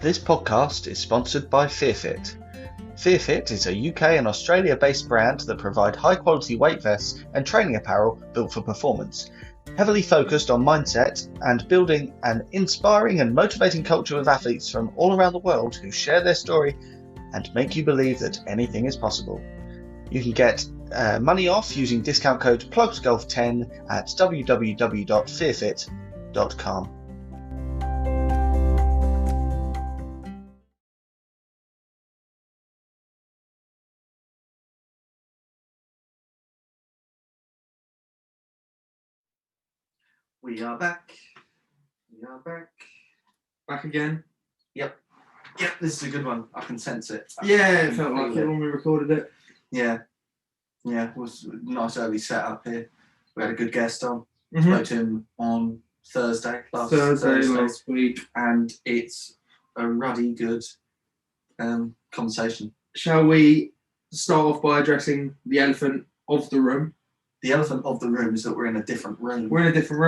This podcast is sponsored by FearFit. FearFit is a UK and Australia-based brand that provide high-quality weight vests and training apparel built for performance, heavily focused on mindset and building an inspiring and motivating culture with athletes from all around the world who share their story and make you believe that anything is possible. You can get money off using discount code PLUGSGolf10 at www.fearfit.com. We are back. Back again. Yep, this is a good one. I can sense it. It felt like it when we recorded it. Yeah, it was a nice early setup here. We had a good guest on. Mm-hmm. Spoke to him on Thursday last week. And it's a ruddy good conversation. Shall we start off by addressing the elephant of the room? The elephant of the room is that we're in a different room. We're in a different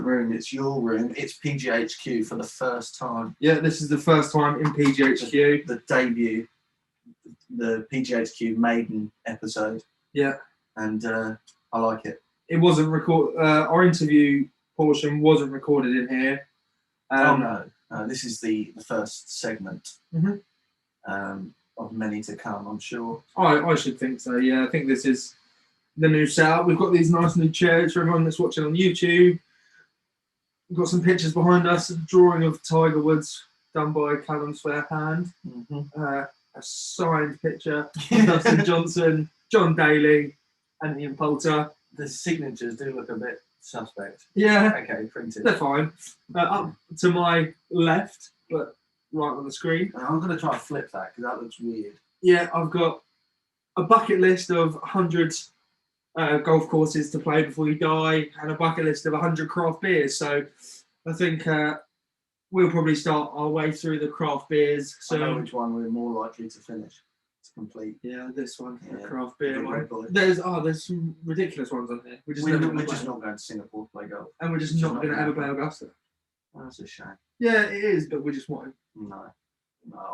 room. It's your room. It's PGHQ for the first time. Yeah, this is the first time in PGHQ. The debut, the PGHQ maiden episode. Yeah. And I like it. It wasn't our interview portion wasn't recorded in here. No. This is the first segment of many to come, I'm sure. I should think so, yeah. I think this is the new setup. We've got these nice new chairs for everyone that's watching on YouTube. We've got some pictures behind us, a drawing of Tiger Woods done by Callum Swearhand. A signed picture of Dustin Johnson, John Daly, and Ian Poulter. The signatures do look a bit suspect. Yeah. Okay, printed. They're fine. Up to my left, but right on the screen. I'm going to try and flip that because that looks weird. Yeah, I've got a bucket list of 100 golf courses to play before you die, and a bucket list of 100 craft beers. So I think we'll probably start our way through the craft beers. So I know which one we're more likely to finish. To complete. Yeah, this one, the Yeah. craft beer one. Boy. There's some ridiculous ones on here. We're just We're not just not going to Singapore to play golf. and we're just not going to ever play Augusta. That's a shame. Yeah, it is, but we just want No,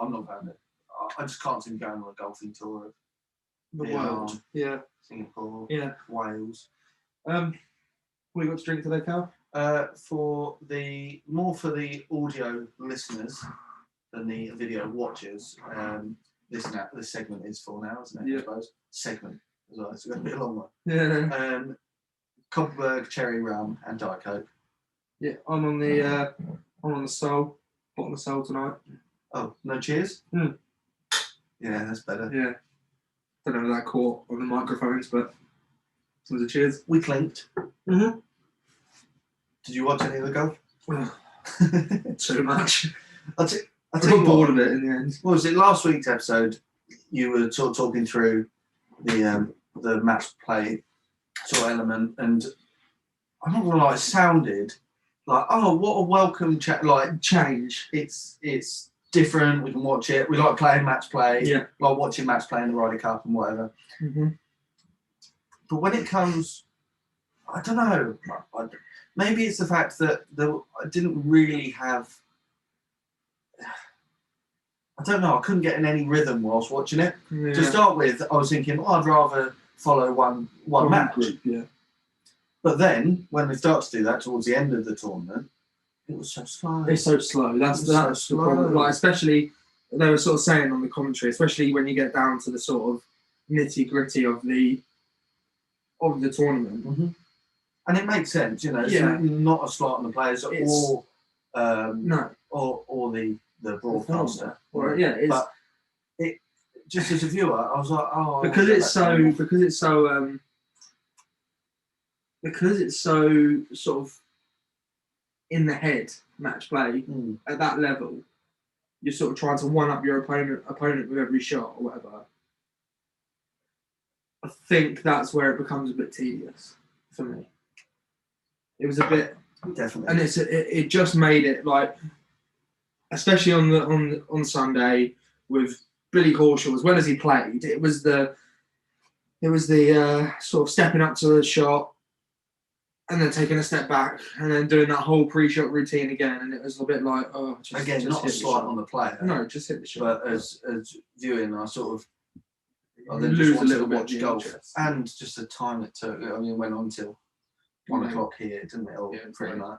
I'm not going to. I just can't seem going on a golfing tour of the Yeah. world. Yeah, Singapore, yeah. Wales. What you got to drink today, Cal? For the audio listeners than the video watchers, this segment is for now, isn't it? Yeah. I suppose segment as well. It's going to be a long one. Yeah. Copperberg cherry rum and Diet Coke. Yeah, I'm on the soul, bottom of soul tonight. Oh, no cheers. Mm. Yeah, that's better. Yeah. Don't know if that caught on the microphones, but it was a cheers. We clinked. Mm-hmm. Did you watch any of the golf? Too much. I I tell you got bored what, of it in the end. what was it? Last week's episode, you were sort of talking through the match play sort of element, and I'm not gonna lie, it sounded like, oh, what a welcome change. It's different. We can watch it. We like playing match play. Yeah. Like watching match play in the Ryder Cup and whatever. Mm-hmm. But when it comes, I don't know. Maybe it's the fact that I didn't really have. I don't know. I couldn't get in any rhythm whilst watching it. Yeah. To start with, I was thinking, I'd rather follow one match. Group, yeah. But then, when we start to do that towards the end of the tournament, it was so slow. It's so slow. That's so the slow. problem. Like, especially, they were sort of saying on the commentary, especially when you get down to the sort of nitty gritty of the tournament. Mm-hmm. And it makes sense, you know. It's Yeah. not a slight on the players or No. or the broadcaster. Or, yeah, it's But it just as a viewer, I was like, oh, because it's so sort of in the head match play at that level. You're sort of trying to one up your opponent with every shot or whatever. I think that's where it becomes a bit tedious for me. It was a bit definitely, and it just made it like, especially on Sunday with Billy Horschel, as well as he played, it was the sort of stepping up to the shot and then taking a step back and then doing that whole pre-shot routine again, and it was a bit like, Again, not a hit the slight shot. on the player. No, just hit the shot. But as viewing, I You then lose just a wanted little to bit watch of the golf interest. and just the time it took. I mean, it went on till 1 o'clock here, didn't it? Or Yeah, pretty right.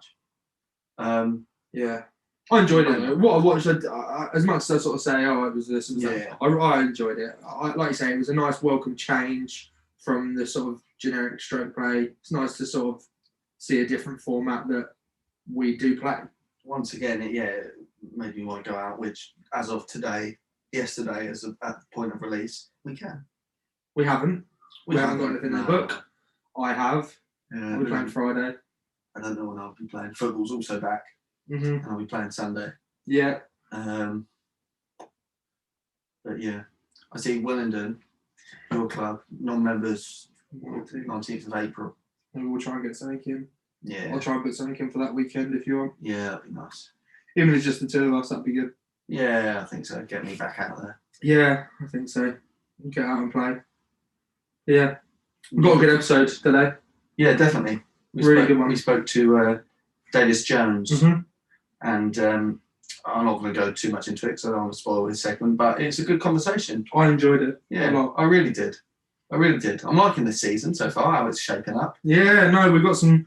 much. Yeah, I enjoyed it. Though. What I watched, as much as I sort of say, it was this, it was Yeah. that, I enjoyed it. Like you say, it was a nice welcome change from the sort of generic stroke play. It's nice to sort of see a different format that we do play. Once again, it made me want to go out, which as of yesterday, at the point of release, we can. We haven't. We haven't got anything in the book. I have. Yeah, We're playing Friday. I don't know when I'll be playing. Football's also back, and I'll be playing Sunday. Yeah. But yeah, I see Willenden, your club, non-members, 19th of April. Maybe we'll try and get something in. Yeah. I'll try and put something in for that weekend if you want. Yeah, that'd be nice. Even if it's just the two of us, that'd be good. Yeah, I think so. Get me back out there. Yeah, I think so. Get out and play. Yeah. We've got a good episode today. Yeah, definitely. Good one. We spoke to Davis Jones, and I'm not going to go too much into it because I don't want to spoil his segment, but it's a good conversation. I enjoyed it. Yeah, a lot. I really did. I'm liking this season so far, how it's shaping up. Yeah, no, we've got some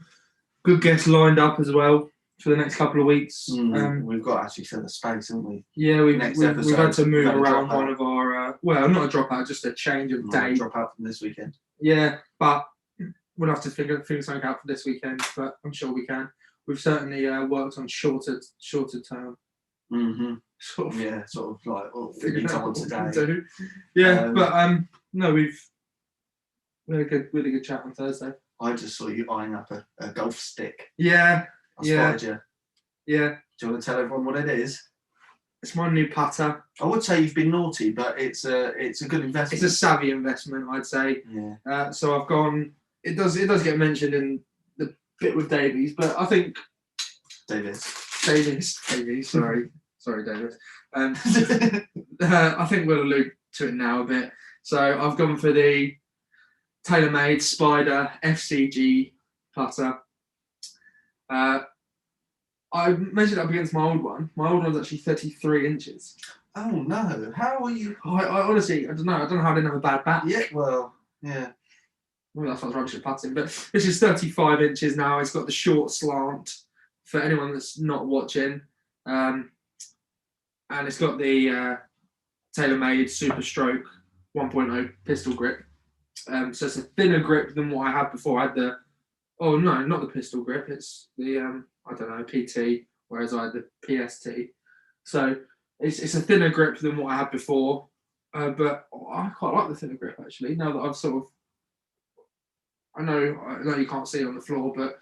good guests lined up as well for the next couple of weeks. We've got to actually fill the space, haven't we? Yeah, we've had to move around one of our, not a dropout, just a change of day. Drop out from this weekend. Yeah, but we'll have to figure something out for this weekend, but I'm sure we can. We've certainly worked on shorter term. Sort of. Yeah, sort of like figuring out what to do. Yeah, but no, we had a really good chat on Thursday. I just saw you eyeing up a golf stick. Yeah. I spotted you. Yeah. Do you want to tell everyone what it is? It's my new putter. I would say you've been naughty, but it's a good investment. It's a savvy investment, I'd say. Yeah. So I've gone. It does get mentioned in the bit with Davies, but I think Davies. Sorry, Davies. I think we'll allude to it now a bit. So I've gone for the TaylorMade Spider FCG putter. I measured up against my old one. My old one's actually 33 inches. Oh no! How are you? I honestly, I don't know how I didn't have a bad bat. Yeah, well, yeah. Well, that's what's rubbish at putting, but this is 35 inches now. It's got the short slant for anyone that's not watching, and it's got the TaylorMade Super Stroke 1.0 pistol grip. So it's a thinner grip than what I had before. I had the not the pistol grip. It's the PT, whereas I had the PST. So it's a thinner grip than what I had before, but I quite like the thinner grip actually. Now that I've sort of, I know you can't see it on the floor, but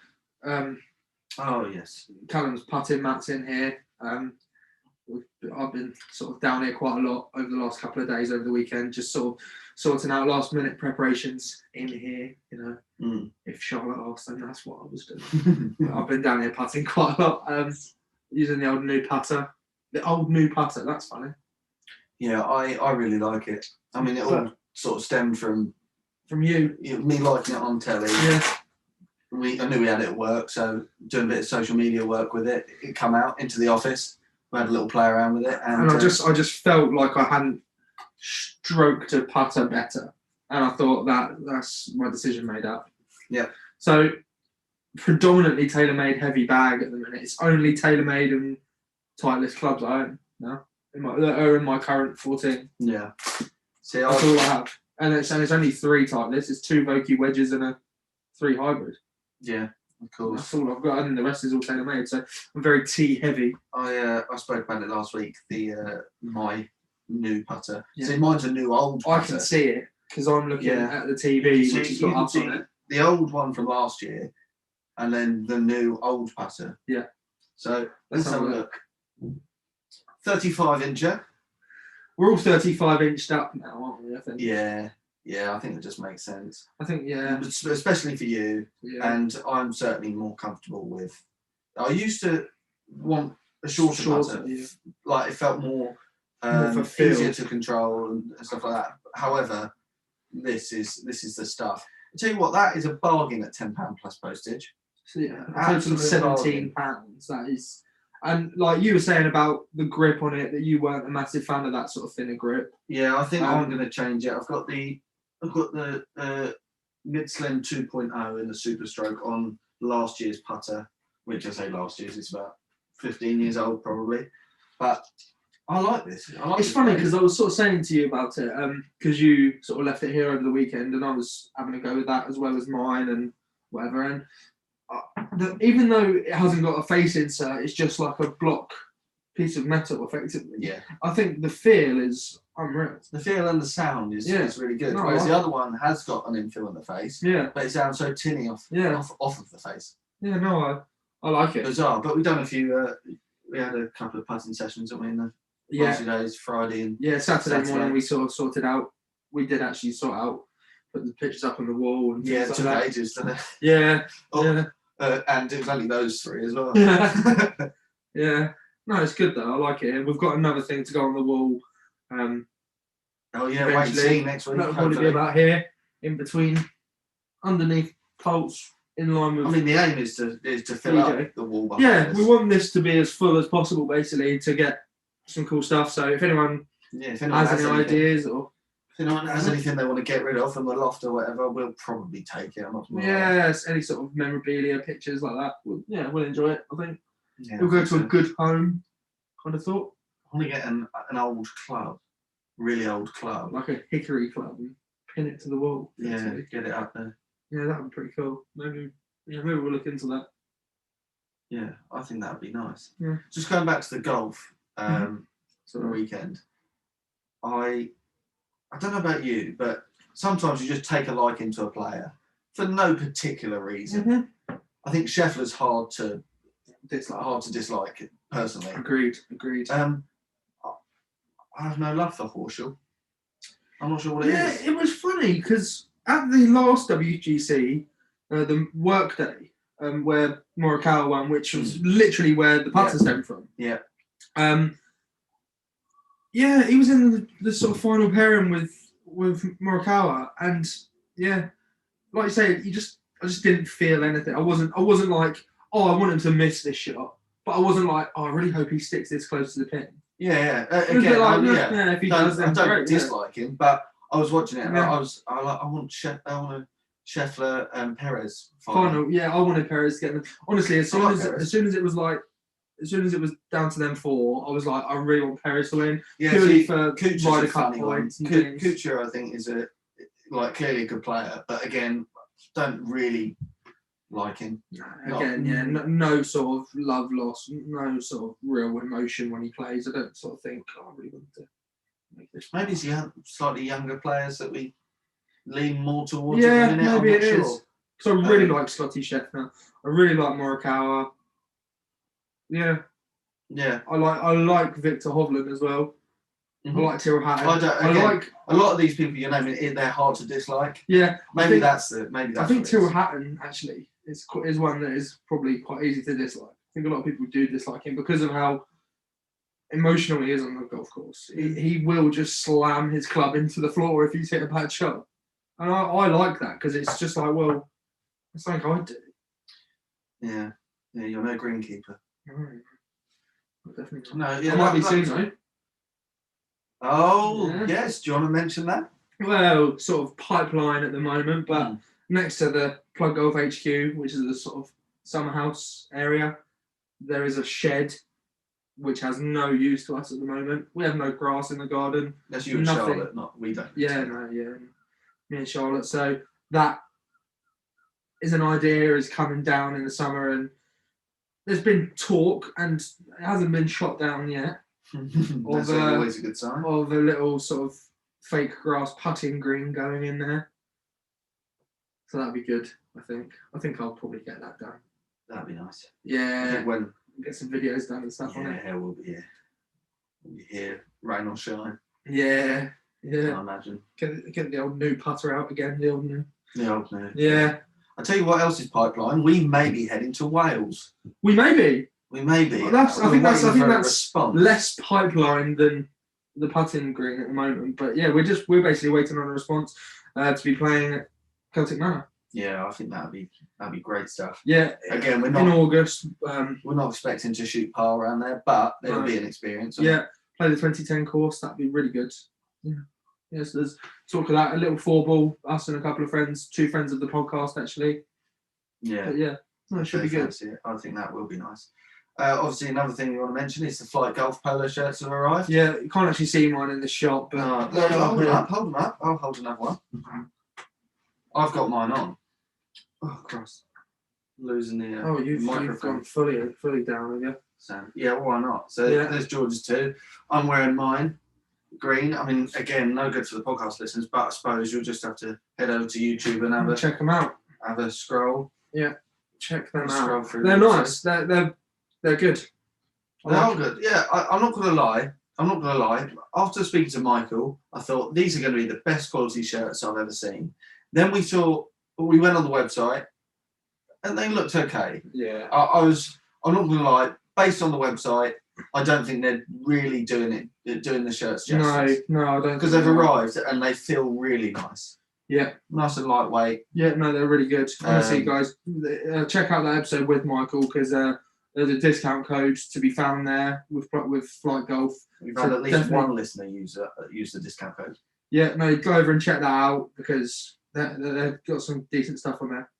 oh yes, Callum's putting mats in here. I've been sort of down here quite a lot over the last couple of days over the weekend, just sort of sorting out last minute preparations in here. If Charlotte asked, then that's what I was doing. I've been down here putting quite a lot, using the old new putter. The old new putter, that's funny. Yeah, I really like it. I mean, it all sort of stemmed from you. Me liking it on telly. Yeah. I knew we had it at work, so doing a bit of social media work with it. It come out into the office. We had a little play around with it, and I just felt like I hadn't stroked a putter better, and I thought that's my decision made up. Yeah. So predominantly TaylorMade heavy bag at the minute. It's only TaylorMade and Titleist clubs I own now. In my current 14. Yeah. See, that's all I have, and it's only 3 Titleist. It's 2 Vokey wedges and a 3 hybrid. Yeah. Of course. That's all I've got, and the rest is all TaylorMade. So I'm very T heavy. I spoke about it last week. The my new putter. Yeah. See, mine's a new old putter. I can see it because I'm looking at the TV, which has got up on it. The old one from last year, and then the new old putter. Yeah. So let's have a look. 35 incher. We're all 35 inched up now, aren't we? I think. Yeah, I think it just makes sense. I think, yeah. Especially for you. Yeah. And I'm certainly more comfortable with. I used to want a shorter putter. Yeah. Like it felt more easier to control and stuff like that. However, this is the stuff. I tell you what, that is a bargain at £10 plus postage. So yeah, a total Absolute of £17. That is, and like you were saying about the grip on it, that you weren't a massive fan of that sort of thinner grip. Yeah, I think I'm Um, going to change it. I've got the Mid Slim 2.0 in the Super Stroke on last year's putter, which I say last year's, it's about 15 years old probably. But I like this. It's funny because I was sort of saying to you about it, because you sort of left it here over the weekend, and I was having a go with that as well as mine and whatever. And even though it hasn't got a face insert, it's just like a block piece of metal, effectively. Yeah. I think the feel is unreal. The feel and the sound is really good. No, Whereas I the like other one has got an infill in the face, Yeah, but it sounds so tinny off of the face. yeah, no, I like it. Bizarre. But we've done a few. We had a couple of putting sessions, haven't we, in the Yeah, days, Friday and yeah. Saturday morning Saturday. we sort of sorted out. We did actually sort out, put the pictures up on the wall and yeah, things it like took that. ages, didn't it? Yeah, Oh, yeah. And it was only those three as well. Yeah. Yeah, no, it's good though. I like it. And we've got another thing to go on the wall. Oh yeah, wait and Eventually, see next week. That'll probably be hopefully. about here, in between, underneath Pulse, in line with. I mean, the aim is to fill DJ. up the wall behind Yeah, us. we want this to be as full as possible, basically, to get some cool stuff. So if anyone Yeah, if anyone has any anything, ideas or if anyone has anything they want to get rid of from the loft or whatever, we'll probably take it. I'm not sure. any sort of memorabilia, pictures like that, we'll enjoy it. I think Yeah, we'll go I to a think so. good home. Kind of thought, I want to get an old club, really old club. like a hickory club, and pin it to the wall. Yeah, basically. get it up there. Yeah, that would be pretty cool. Maybe we'll look into that. Yeah, I think that would be nice. Yeah. Just going back to the golf Mhm. sort of weekend, I don't know about you, but sometimes you just take a liking to a player for no particular reason. Mm-hmm. I think Scheffler's hard to Dislike. dislike personally. Agreed. I have no love for Horschel. I'm not sure what it Yeah, is. it was funny because at the last WGC, the workday, where Morikawa won, which was literally where the putters came from. Yeah. Yeah, he was in the sort of final pairing with Morikawa, and yeah, like you say, I just didn't feel anything. I wasn't like, oh, I want him to miss this shot, but I wasn't like, oh, I really hope he sticks this close to the pin. Yeah. It was a bit Again, like, if he does, I then don't great. dislike him, but I was watching it and Yeah. I want a Scheffler and Perez Final, yeah, I wanted Perez to get them. Honestly, as soon like as Perez. it was down to them four, I was like, I really want Perez to win. Yeah, purely see, for Kuchar's Ryder a Cup funny one. points and things. Kuchar, I think, is clearly a good player, but again, don't really like him. Again, yeah, no sort of love loss, no sort of real emotion when he plays. I don't sort of think, oh, I really want to make this. Maybe it's slightly younger players that we lean more towards Yeah, at the minute. maybe I'm not it sure. is. Because I really like Scotty Scheffler. I really like Morikawa. Yeah, Yeah. I like Victor Hovland as well. Mhm. I like Tyrrell Hatton. I like a lot of these people you're naming. They're hard to dislike. Yeah, Maybe I that's think what it Tyrrell is. Hatton actually is one that is probably quite easy to dislike. I think a lot of people do dislike him because of how emotional he is on the golf course. He will just slam his club into the floor if he's hit a bad shot, and I like that because it's just like, well, it's something I'd do. Yeah, you're no greenkeeper. No, definitely not. No, I yeah, might be that- soon that's- though. Oh, Yeah. yes. Do you want to mention that? Well, sort of pipeline at the moment, but Mm. next to the Plug Golf HQ, which is the sort of summer house area, there is a shed which has no use to us at the moment. We have no grass in the garden. That's you and Nothing. Charlotte, not we don't. Yeah, me and Charlotte. So that is an idea is coming down in the summer, and there's been talk, and it hasn't been shot down yet, That's always a good sign. of a little sort of fake grass putting green going in there. So that'd be good, I think. I think I'll probably get that done. That'd be nice. I Yeah, think when get some videos done and stuff on it. we'll be here, rain or shine. Yeah, I imagine. Get the old new putter out again. The old new. Yeah. I tell you what else is pipeline. We may be heading to Wales. We may be. We may be. Well, I think that's response. less pipeline than the putting green at the moment. But yeah, we're basically waiting on a response to be playing at Celtic Manor. Yeah, I think that'd be great stuff. Yeah, Again, we're in not August. we're not expecting to shoot par around there, but it'll No. be an experience. won't Yeah, play the 2010 course. That'd be really good. Yeah. Yes, there's talk of that. A little 4-ball. Us and a couple of friends, 2 friends of the podcast actually. Yeah. But yeah, no, it should be Very good. fancy it. I think that will be nice. Obviously, another thing you want to mention is the Flight Golf polo shirts have arrived. Yeah, you can't actually see mine in the shop, but No, hold them up. Hold them up. I'll hold another one. I've got mine on. Oh, Christ. Losing the oh, you've microphone. gone fully down, have you? So, yeah, why not? So Yeah. there's George's too. I'm wearing mine, green. I mean, again, no good for the podcast listeners, but I suppose you'll just have to head over to YouTube and Check them out. have a scroll. Check them Scroll out. through They're the nice. They're good. They are good. Yeah, I'm not going to lie. After speaking to Michael, I thought these are going to be the best quality shirts I've ever seen. Then we went on the website, and they looked okay. Yeah. I'm not going to lie. Based on the website, I don't think they're really doing the shirts justice. No, I don't. Because they've arrived and they feel really nice. Yeah. Nice and lightweight. Yeah, no, they're really good. Honestly, Um, guys, check out that episode with Michael because there's a discount code to be found there with Flight Golf. We've had So at least definitely- one listener use the discount code. Yeah, no, go over and check that out because they've got some decent stuff on there.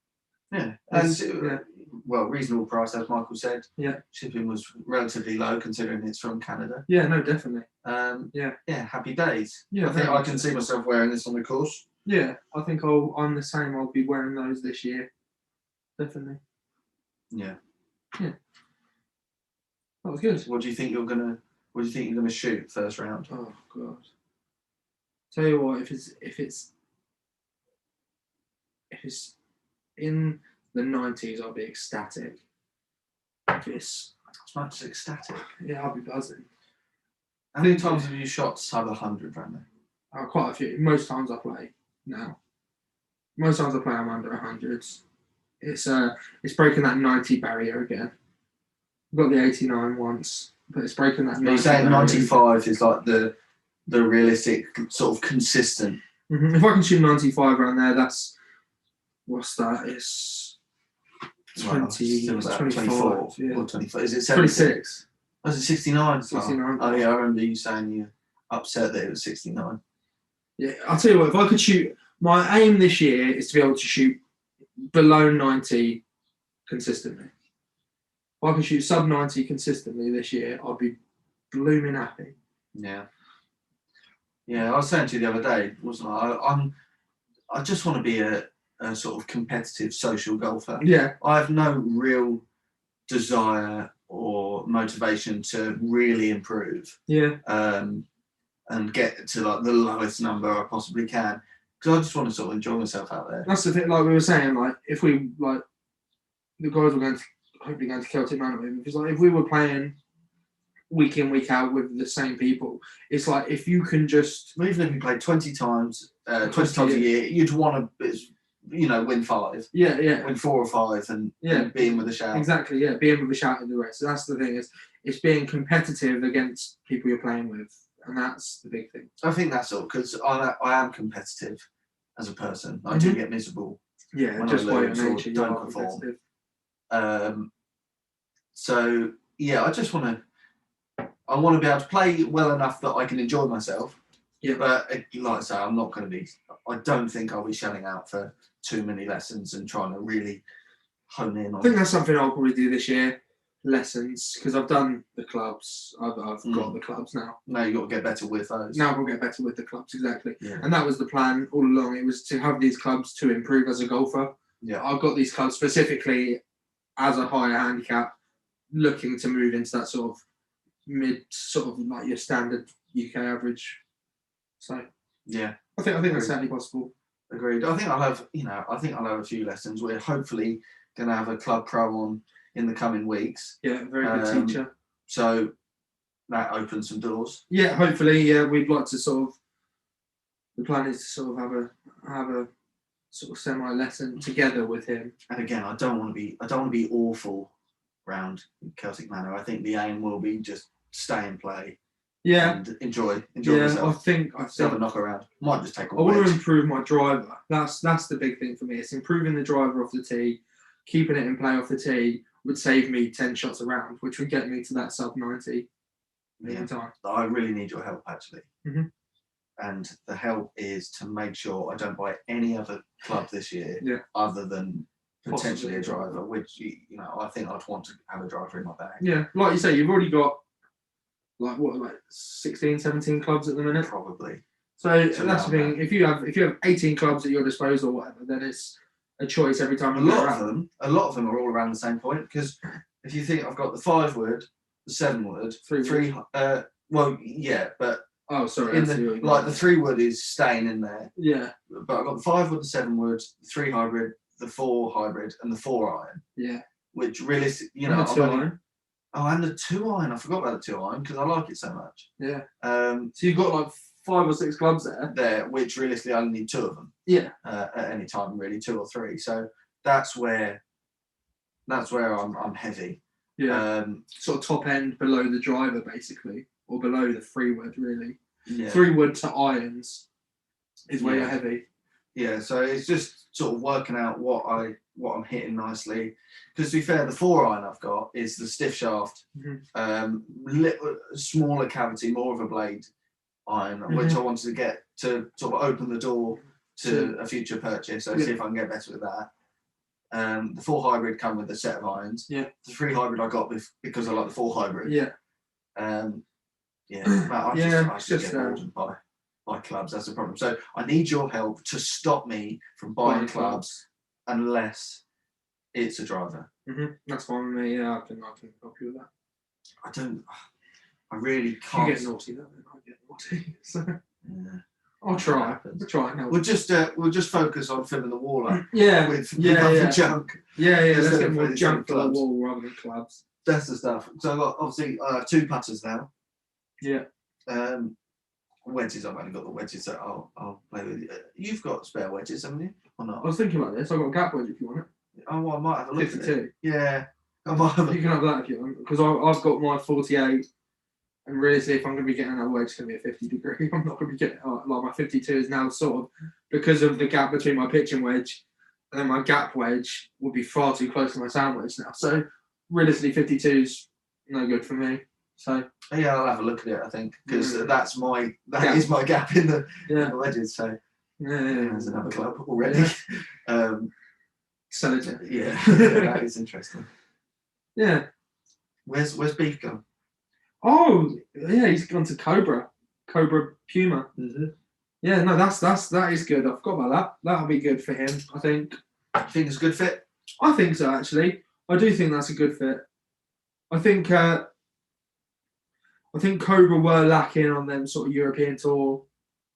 Yeah. It's- And yeah. well, reasonable price, as Michael said. Yeah. Shipping was relatively low considering it's from Canada. Yeah, no, definitely. Yeah, happy days. Yeah, I think very I can much. see myself wearing this on the course. Yeah, I think I'm the same. I'll be wearing those this year. Definitely. Yeah. That was good. What do you think you're gonna shoot first round? Oh god. Tell you what, if it's in the 90s, I'll be ecstatic. If it's It's much ecstatic. yeah, I'll be buzzing. How many times have you shot sub 100 round there? Quite a few. Most times I play now. Most times I play, I'm under 100s. It's breaking that 90 barrier again. I've got the 89 once, but it's breaking that. Are you saying 95 is like the realistic sort of consistent? Mhm. If I can shoot 95 around there, that's what's that? It's 20, Still about 25, 24 yeah. or 25. Is it 70? 26. Was it 69? 69. Oh yeah, I remember you saying you upset that it was 69. Yeah, I'll tell you what, if I could shoot, my aim this year is to be able to shoot below 90 consistently. If I could shoot sub 90 consistently this year, I'd be blooming happy. Yeah. Yeah, I was saying to you the other day, wasn't I? I just want to be a sort of competitive social golfer. Yeah, I have no real desire or motivation to really improve yeah, and get to like the lowest number I possibly can because I just want to sort of enjoy myself out there. that's the thing. Like we were saying, like if we like the guys were hopefully going to Celtic Manor with, because like if we were playing week in week out with the same people, it's like if you can just Even if you play 20 times a year, you'd want to, win 5, yeah. win 4 or 5, and be in with a shout. Exactly, yeah. Being with a shout in the rest. So that's the thing, is it's being competitive against people you're playing with, and that's the big thing. I think that's all because I am competitive as a person. I do get miserable. Yeah, When just I by your lose or nature, you don't are perform. competitive. So yeah, I want to be able to play well enough that I can enjoy myself. Yeah. But like I say, I don't think I'll be shelling out for too many lessons and trying to really hone in on. I think that's something I'll probably do this year. Lessons, because I've done the clubs. I've got the clubs now. Now you've got to get better with those. Now we'll get better with the clubs, exactly. Yeah. And that was the plan all along. It was to have these clubs to improve as a golfer. Yeah. I've got these clubs specifically as a higher handicap, looking to move into that sort of sort of like your standard UK average. So Yeah. I think that's certainly possible. Agreed. I think I'll have a few lessons. We're hopefully going to have a club pro on in the coming weeks. Yeah, very good teacher. So that opens some doors. Yeah, hopefully. Yeah, we'd like to sort of. The plan is to sort of have a sort of semi lesson together with him. And again, I don't want to be awful round Celtic Manor. I think the aim will be just stay and play Yeah, and enjoy yeah. myself. I think Just have a knock around. Might just take a I want to wedge. improve my driver. That's the big thing for me. It's improving the driver off the tee, keeping it in play off the tee would save me 10 shots around, which would get me to that sub 90 Yeah. time. I really need your help actually. Mhm. And the help is to make sure I don't buy any other club this year Yeah. other than potentially Possibly a a driver, driver. which I think I'd want to have a driver in my bag. Yeah, like you say, you've already got like 16, 17 clubs at the minute. Probably. So that's the thing. If you have 18 clubs at your disposal or whatever, then it's a choice every time A you go lot around. of them are all around the same point because if you think I've got the 5 wood, the 7 wood, Three wood. Well, yeah, but Oh, sorry. in the 3 wood is staying in there. Yeah. But I've got the 5 wood, the 7 wood, the 3 hybrid, the 4 hybrid, and the 4 iron. Yeah. Which realistically, And the 2 iron. Oh, and the 2 iron. I forgot about the 2 iron because I like it so much. Yeah. So you've got like 5 or 6 clubs there. Which realistically I only need 2 of them. Yeah. At any time, really, 2 or 3. So that's where I'm heavy. Yeah. Sort of top end below the driver, basically, or below the 3 wood, really. Yeah. 3 wood to irons is where you're heavy. Yeah. So it's just sort of working out what I'm hitting nicely. Because to be fair, the 4 iron I've got is the stiff shaft, smaller cavity, more of a blade iron, which I wanted to get to sort of open the door to a future purchase. So see if I can get better with that. The 4 hybrid come with a set of irons. Yeah. The 3 hybrid I got because I like the 4 hybrid. Yeah. I just get bored and buy clubs. That's the problem. So I need your help to stop me from buying clubs unless it's a driver. That's fine with me. Yeah, I can help you with that. I really can't. You get naughty though, then I get naughty. So Yeah. I'll try. We'll try and help. We'll just focus on filling the wall up. Yeah. With other junk. Yeah. Let's Instead get of more these junk for the clubs. wall rather than clubs. That's the stuff. So I've got obviously 2 putters now. Yeah. Wedges. I've only got the wedges that I'll play with. You've got spare wedges, haven't you? Or I not? was thinking about this. I've got a gap wedge if you want it. Oh, well, I might have a look 52. at it. Yeah. I might have You can have that if you want, because I've got my 48, and realistically, if I'm going to be getting another wedge, it's going to be a 50 degree. I'm not going to be getting like my 52 is now sort of because of the gap between my pitching wedge and then my gap wedge would be far too close to my sand wedge now. So realistically, 52 is no good for me. So yeah, I'll have a look at it. I think because that is my gap in the wedges. So there's another club already. Sell it. Yeah, that is interesting. Yeah. Where's Beef gone? Oh, yeah, he's gone to Cobra Puma. Mm-hmm. Yeah, no, that is good. I forgot about that. That'll be good for him, I think. I think it's a good fit. I think so, actually. I do think that's a good fit. I think Cobra were lacking on them sort of European tour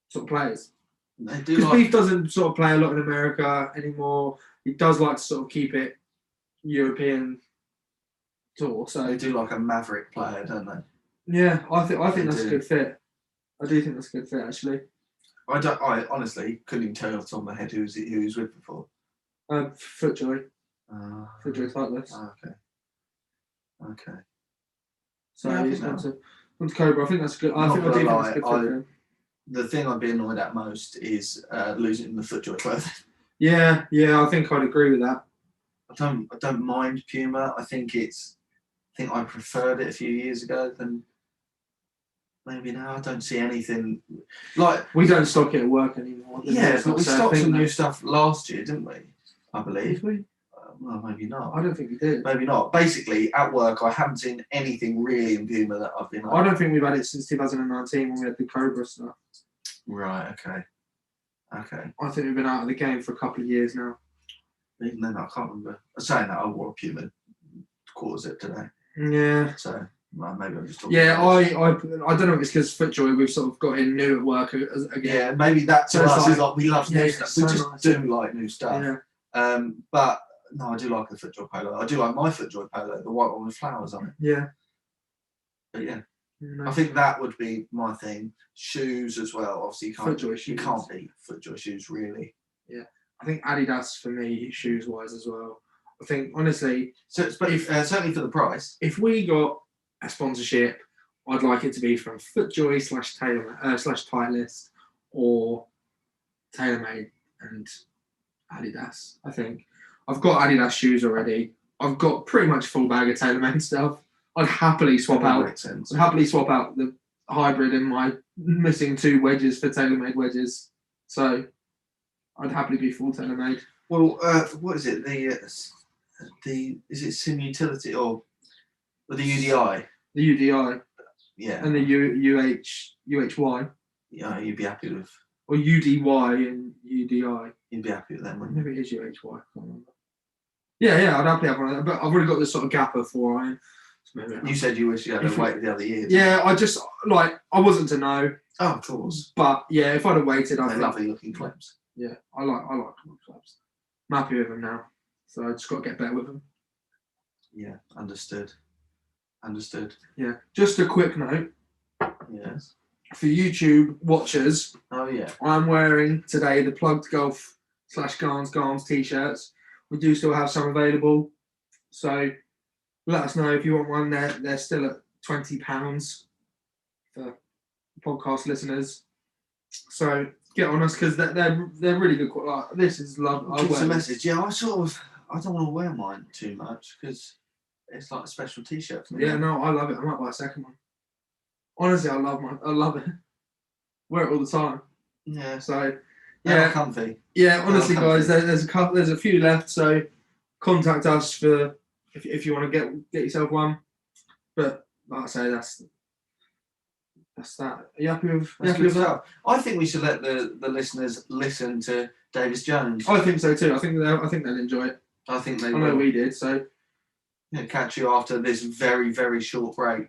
sort of players. They do Because Beef doesn't sort of play a lot in America anymore. He does like to sort of keep it European tour. So they do like a maverick player, don't they? Yeah, I think that's a good fit. I do think that's a good fit, actually. I honestly couldn't even tell you off the top of my head who he was with before. FootJoy. FootJoy Titleist. Okay. So he's gone to Cobra. I think that's good. I think that's good fit for him. The thing I'd be annoyed at most is losing the FootJoy clothing. Yeah, I think I'd agree with that. I don't mind Puma. I think I preferred it a few years ago than maybe now. I don't see anything like we don't stock it at work anymore. Yeah, but we stocked some new stuff last year, didn't we? I believe. Did we? Well, maybe not. I don't think we did. Maybe not. Basically, at work, I haven't seen anything really in Puma that I've been like. I don't think we've had it since 2019 when we had the Cobra stuff. Right. Okay. I think we've been out of the game for a couple of years now. Even then, I can't remember. Saying that, I wore a Puma quarter zip today. Yeah. So well, maybe I'm just talking. Yeah, I don't know if it's because FootJoy we've sort of got in new at work again. Yeah, maybe that to us is like we love new stuff. So We just do like new stuff. Yeah. But no, I do like the FootJoy polo. I do like my FootJoy polo, the white one with flowers on it. Yeah. But yeah. No. I think that would be my thing. Shoes as well. Obviously, you FootJoy can't beat FootJoy shoes really. Yeah, I think Adidas for me, shoes wise as well. I think honestly, So, but certainly for the price. if we got a sponsorship I'd like it to be from FootJoy slash Titleist or TaylorMade and Adidas. I think I've got Adidas shoes already. I've got pretty much a full bag of TaylorMade stuff. I'd happily swap out. Makes sense. I'd happily swap out the hybrid and my missing 2 wedges for TaylorMade wedges. So I'd happily be full TaylorMade. Well, what is it? The is it Sim Utility or the UDI? The UDI Yeah. and the UHY Yeah, you'd be happy with. or UDY and UDI. You'd be happy with them, wouldn't you? Maybe it is UHY. I can't remember. Yeah, I'd happily have one of them. But I've already got this sort of gapper 4 iron. So maybe You said you wish you had to wait the other year. yeah, I wasn't to know. Oh, of course. But yeah, if I'd have waited, I They're think. lovely looking clips. Yeah, I like clubs. I'm happy with them now, so I just got to get better with them. Yeah, understood. Understood. Yeah, just a quick note Yes. for YouTube watchers. Oh yeah. I'm wearing today the Plugged Golf / Garns t-shirts. We do still have some available, so let us know if you want one. They're still at £20 for podcast listeners. So get on us because they're really good. Like, this is love. Give us a message. Yeah, I don't want to wear mine too much because it's like a special T-shirt for me. Yeah, no, I love it. I might buy a second one. Honestly, I love it. Wear it all the time. Yeah. So They're yeah, comfy. yeah. Honestly, They're comfy. guys, there's a few left. So contact us for if you want to get yourself one. But like I say, that's that. Are you happy with? That's good stuff. I think we should let the listeners listen to Davis Jones. I think so too. I think they'll enjoy it. I think they I know will. we did. So Yeah, catch you after this very, very short break.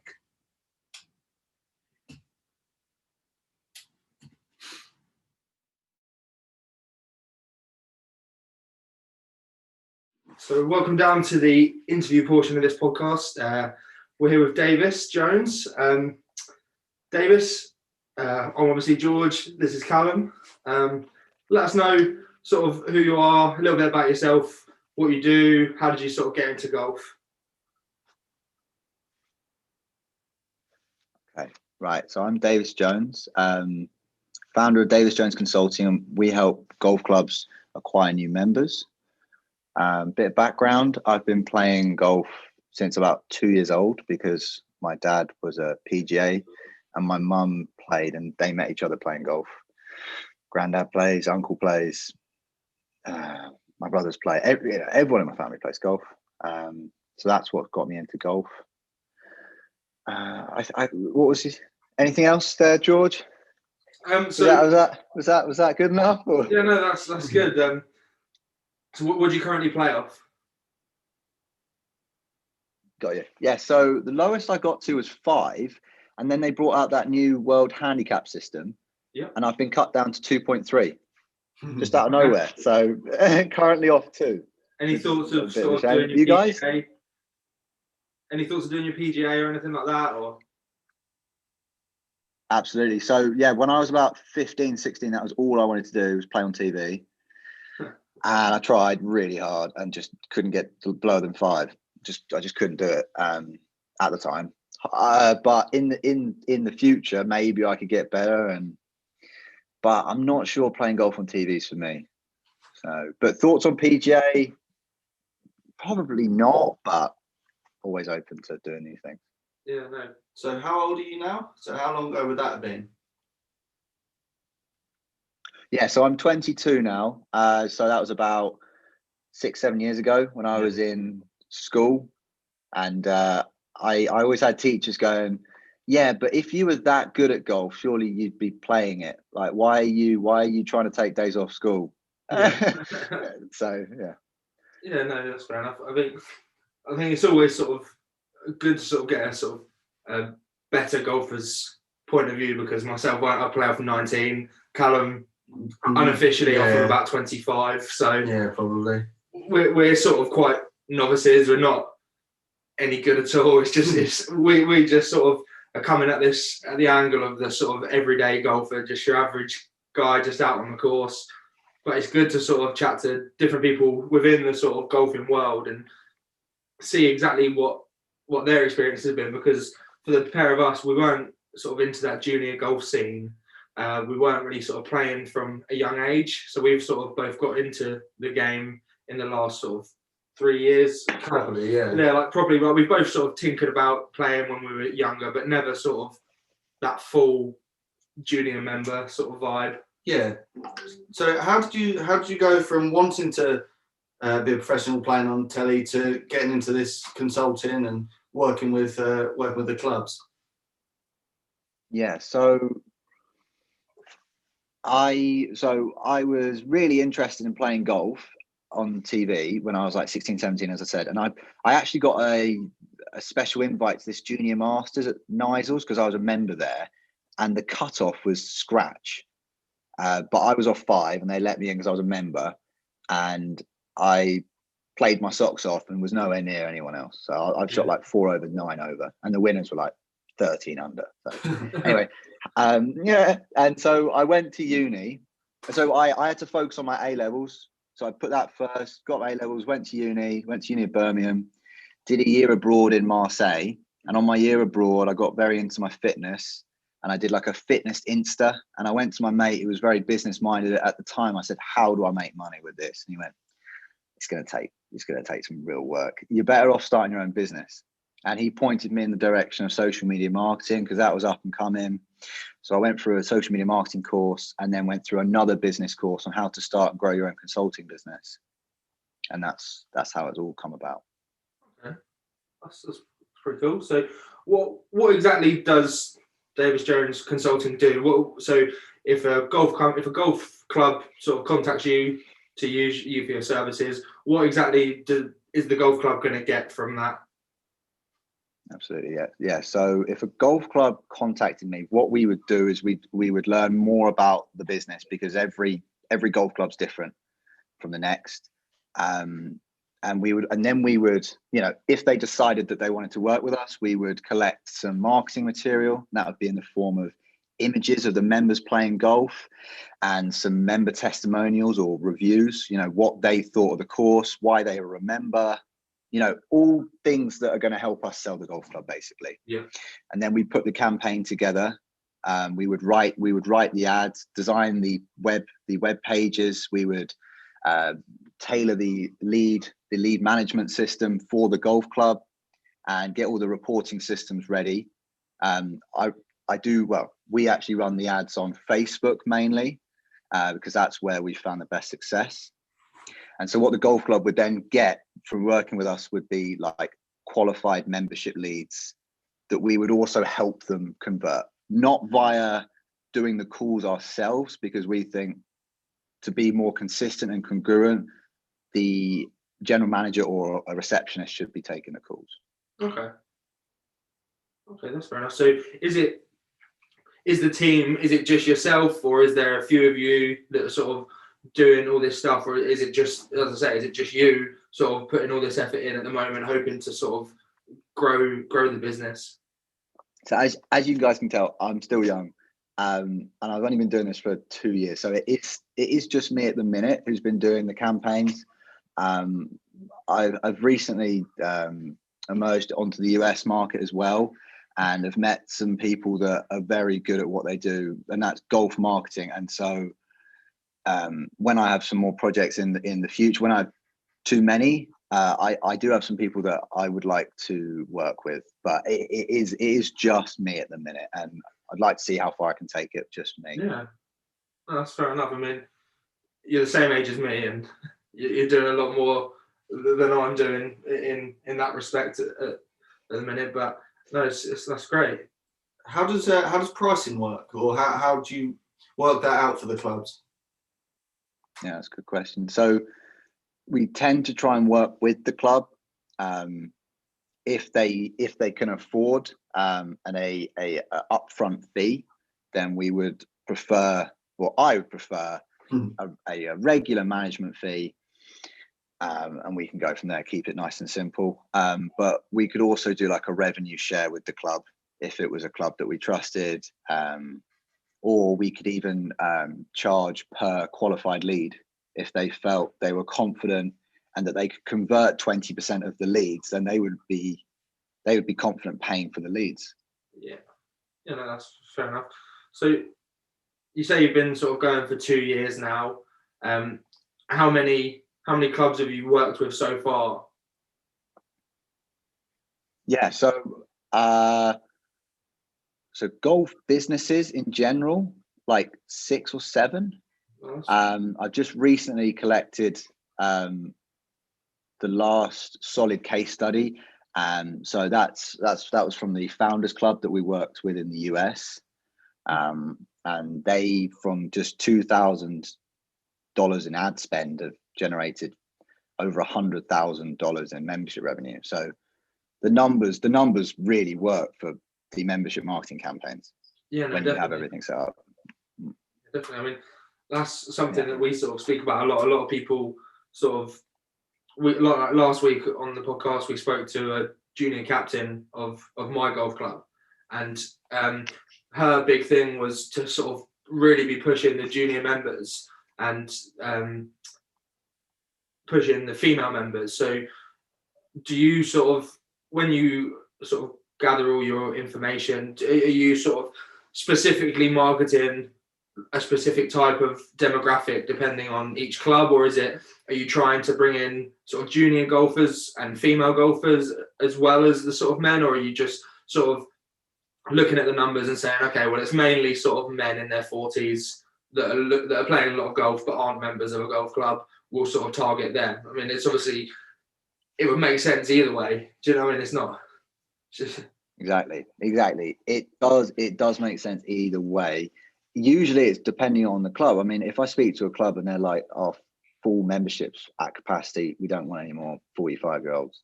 So welcome down to the interview portion of this podcast. We're here with Davis Jones. Davis, I'm obviously George. This is Callum. Let us know sort of who you are, a little bit about yourself, what you do, how did you sort of get into golf? Okay, right. So I'm Davis Jones, founder of Davis Jones Consulting, and we help golf clubs acquire new members. Bit of background, I've been playing golf since about 2 years old because my dad was a PGA and my mum played, and they met each other playing golf. Granddad plays, uncle plays, my brothers play. Everyone in my family plays golf. So that's what got me into golf. What was his, anything else there, George? So Was that good enough? Or? yeah, no, that's good. So what do you currently play off? Got you. Yeah. So the lowest I got to was 5, and then they brought out that new world handicap system. Yeah. And I've been cut down to 2.3, just out of nowhere. So currently off 2. Any thoughts of A bit sort of of a doing shame. your You guys? PGA? Any thoughts of doing your PGA or anything like that? Or Absolutely. So yeah, when I was about 15, 16, that was all I wanted to do was play on TV. And I tried really hard and just couldn't get lower than 5. I just couldn't do it at the time. But in the future, maybe I could get better. But I'm not sure playing golf on TV is for me. So, but thoughts on PGA? Probably not. But always open to doing these things. yeah, no. So how old are you now? So how long ago would that have been? Yeah, so I'm 22 now. So that was about 6-7 years ago when I was in school, and I always had teachers going, "Yeah, but if you were that good at golf, surely you'd be playing it. Like, why are you trying to take days off school?" Yeah. So yeah. Yeah, no, that's fair enough. I think it's always sort of good to sort of get a sort of better golfer's point of view, because myself, I play off from 19, Callum unofficially off from about 25. So Yeah, probably. we're sort of quite novices. We're not any good at all. It's just we just sort of are coming at this at the angle of the sort of everyday golfer, just your average guy just out on the course. But it's good to sort of chat to different people within the sort of golfing world and see exactly what their experience has been, because for the pair of us, we weren't sort of into that junior golf scene. We weren't really sort of playing from a young age, so we've sort of both got into the game in the last sort of 3 years. Probably, yeah. Yeah, like probably. Well, we've both sort of tinkered about playing when we were younger, but never sort of that full junior member sort of vibe. Yeah. So how did you go from wanting to be a professional playing on telly to getting into this consulting and working with the clubs? Yeah, so I was really interested in playing golf on TV when I was like 16, 17, as I said, and I actually got a special invite to this junior masters at Nisel's because I was a member there, and the cutoff was scratch, but I was off 5 and they let me in because I was a member, and I played my socks off and was nowhere near anyone else. So I've shot like 4 over, 9 over, and the winners were like 13 under. So anyway, and so I went to uni. So I had to focus on my A levels. So I put that first, got my A levels, went to uni at Birmingham, did a year abroad in Marseille. And on my year abroad, I got very into my fitness, and I did like a fitness Insta. And I went to my mate who was very business minded at the time. I said, how do I make money with this? And he went, it's going to take some real work. You're better off starting your own business. And he pointed me in the direction of social media marketing because that was up and coming. So I went through a social media marketing course and then went through another business course on how to start and grow your own consulting business. And that's how it's all come about. Okay, that's pretty cool. So what exactly does Davis Jones Consulting do? So if a golf club sort of contacts you to use you for your services, what exactly is the golf club going to get from that? Absolutely, yeah. So if a golf club contacted me, what we would do is we would learn more about the business, because every golf club's different from the next, and then we would, if they decided that they wanted to work with us, we would collect some marketing material. That would be in the form of images of the members playing golf and some member testimonials or reviews. What they thought of the course, why they were a member. All things that are going to help us sell the golf club, basically. Yeah. And then we put the campaign together. We would write the ads, design the web pages. We would tailor the lead management system for the golf club and get all the reporting systems ready. We actually run the ads on Facebook mainly because that's where we found the best success. And so what the golf club would then get from working with us would be like qualified membership leads that we would also help them convert, not via doing the calls ourselves, because we think to be more consistent and congruent, the general manager or a receptionist should be taking the calls. Okay, that's fair enough. So is the team, is it just yourself, or is there a few of you that are sort of doing all this stuff, or is it just, as I say, is it just you sort of putting all this effort in at the moment, hoping to sort of grow the business? So as you guys can tell, I'm still young, and I've only been doing this for 2 years. So it is just me at the minute who's been doing the campaigns. I've recently emerged onto the US market as well, and have met some people that are very good at what they do, and that's golf marketing. And so when I have some more projects in the future, when I have too many, I do have some people that I would like to work with, but it is just me at the minute, and I'd like to see how far I can take it, just me. Yeah, that's fair enough. I mean, you're the same age as me, and you're doing a lot more than I'm doing in that respect at the minute. But no, that's great. How does pricing work, or how do you work that out for the clubs? Yeah, that's a good question. So we tend to try and work with the club if they can afford a upfront fee, then we would prefer, or I would prefer, a regular management fee, and we can go from there, keep it nice and simple. But we could also do like a revenue share with the club if it was a club that we trusted. Or we could even charge per qualified lead if they felt they were confident and that they could convert 20% of the leads, then they would be confident paying for the leads. Yeah, no, that's fair enough. So you say you've been sort of going for 2 years now. How many clubs have you worked with so far? Yeah, so golf businesses in general, like 6 or 7. Nice. I've just recently collected the last solid case study. So that was from the Founders Club that we worked with in the US. And they, from just $2,000 in ad spend, have generated over $100,000 in membership revenue. So the numbers really work for the membership marketing campaigns. Yeah, no, when definitely. You have everything set up. Definitely. I mean, that's something that we sort of speak about a lot. A lot of people sort of, like last week on the podcast, we spoke to a junior captain of my golf club, and her big thing was to sort of really be pushing the junior members and pushing the female members. So do you sort of, when you sort of gather all your information, are you sort of specifically marketing a specific type of demographic depending on each club, or are you trying to bring in sort of junior golfers and female golfers as well as the sort of men, or are you just sort of looking at the numbers and saying, okay, well, it's mainly sort of men in their 40s that are playing a lot of golf but aren't members of a golf club, we'll sort of target them? I mean, it's obviously, it would make sense either way. Do you know what I mean? It's not just... Exactly. It does make sense either way. Usually it's depending on the club. I mean, if I speak to a club and they're like, oh, full memberships at capacity, we don't want any more 45-year-olds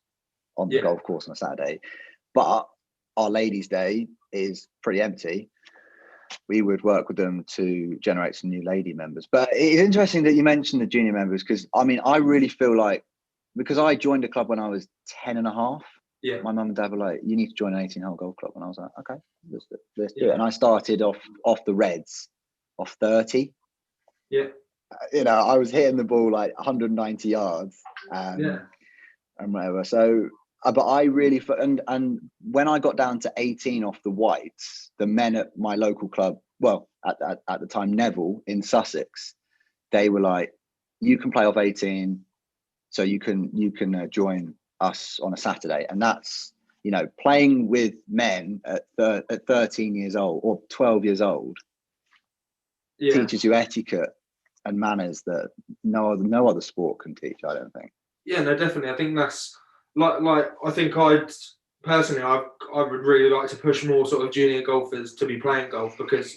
on the golf course on a Saturday, but our ladies' day is pretty empty, we would work with them to generate some new lady members. But it's interesting that you mentioned the junior members, because I mean, I really feel like, because I joined a club when I was 10 and a half. Yeah. My mum and dad were like, you need to join an 18-hole golf club. And I was like, okay, let's do it. And I started off the reds, off 30. Yeah. I was hitting the ball like 190 yards and whatever. So, but I really, and when I got down to 18 off the whites, the men at my local club, well, at the time, Neville in Sussex, they were like, you can play off 18, so you can join us on a Saturday. And that's, playing with men at 13 years old or 12 years old teaches you etiquette and manners that no other sport can teach, I don't think. Yeah, no, definitely. I think that's like I think I would really like to push more sort of junior golfers to be playing golf, because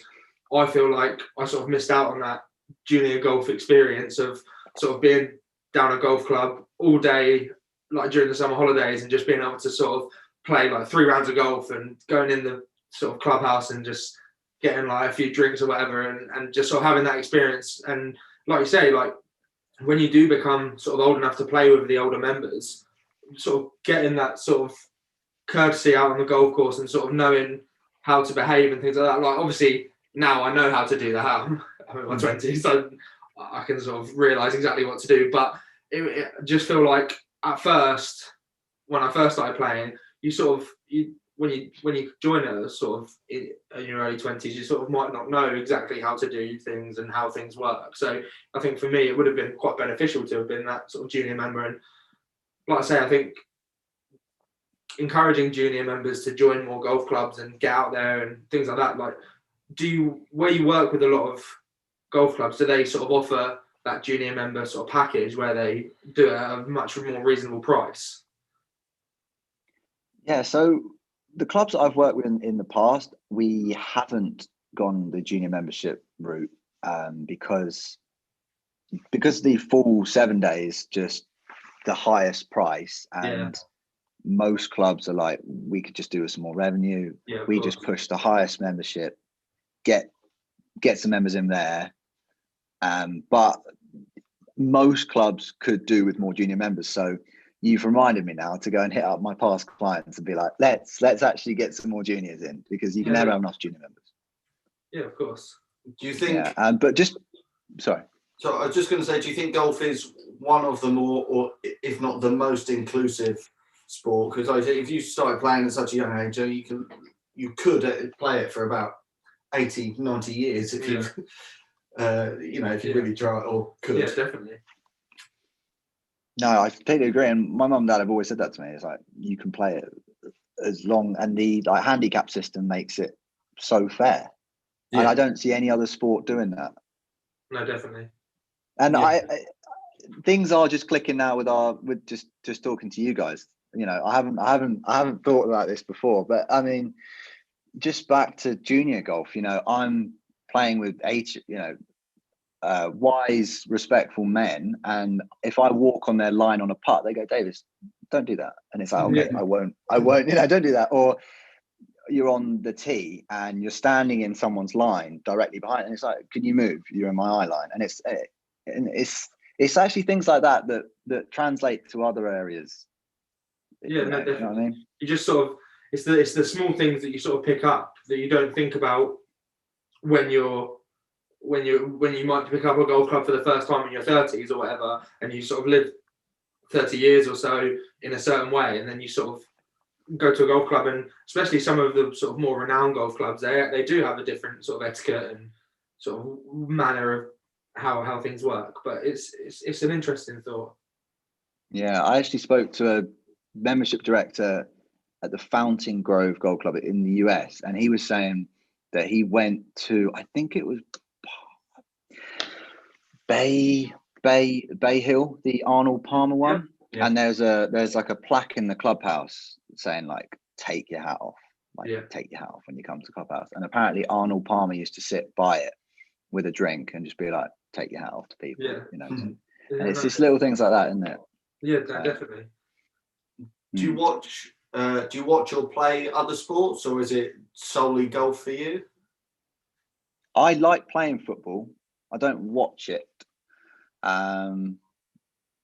I feel like I sort of missed out on that junior golf experience of sort of being down a golf club all day, like during the summer holidays, and just being able to sort of play like 3 rounds of golf and going in the sort of clubhouse and just getting like a few drinks or whatever, and just sort of having that experience. And like you say, like when you do become sort of old enough to play with the older members, sort of getting that sort of courtesy out on the golf course and sort of knowing how to behave and things like that. Like obviously now I know how to do that. I'm in my 20s, so I can sort of realise exactly what to do. But it just feel like at first, when I first started playing, when you join a sort of in your early 20s, you sort of might not know exactly how to do things and how things work. So I think for me, it would have been quite beneficial to have been that sort of junior member. And like I say, I think encouraging junior members to join more golf clubs and get out there and things like that. Like, where you work with a lot of golf clubs, do they sort of offer that junior member sort of package where they do it at a much more reasonable price? Yeah, so the clubs that I've worked with in the past, we haven't gone the junior membership route because the full 7 days just the highest price, and most clubs are like, we could just do with some more revenue. We just push the highest membership, get some members in there. But most clubs could do with more junior members. So you've reminded me now to go and hit up my past clients and be like, let's actually get some more juniors in, because you can never have enough junior members. Yeah, of course. Do you think? Yeah, but just sorry. So I was just going to say, do you think golf is one of the more, or if not the most inclusive sport? Because if you started playing at such a young age, you you could play it for about 80, 90 years if you, if you really try or could. Yeah, definitely. No, I completely agree. And my mum and dad have always said that to me. It's like you can play it as long, and the handicap system makes it so fair. And I don't see any other sport doing that. No, definitely. And I things are just clicking now with just talking to you guys. I haven't thought about this before, but I mean, just back to junior golf. I'm playing with wise, respectful men, and if I walk on their line on a putt, they go, "Davis, don't do that," and it's like, okay, I won't, don't do that. Or you're on the tee and you're standing in someone's line directly behind, and it's like, "Can you move? You're in my eye line," and it's actually things like that translate to other areas. Yeah, no, definitely. You know what I mean? You just sort of it's the small things that you sort of pick up that you don't think about when you might pick up a golf club for the first time in your 30s or whatever, and you sort of live 30 years or so in a certain way, and then you sort of go to a golf club, and especially some of the sort of more renowned golf clubs, they do have a different sort of etiquette and sort of manner of how things work. But it's an interesting thought. Yeah, I actually spoke to a membership director at the Fountain Grove Golf Club in the US, and he was saying that he went to, I think it was Bay Hill, the Arnold Palmer one. Yeah. And there's like a plaque in the clubhouse saying like, "Take your hat off," take your hat off when you come to clubhouse. And apparently Arnold Palmer used to sit by it with a drink and just be like, "Take your hat off to people." And it's just little things like that, isn't it? Yeah, definitely. Do you watch or play other sports, or is it solely golf for you? I like playing football. I don't watch it.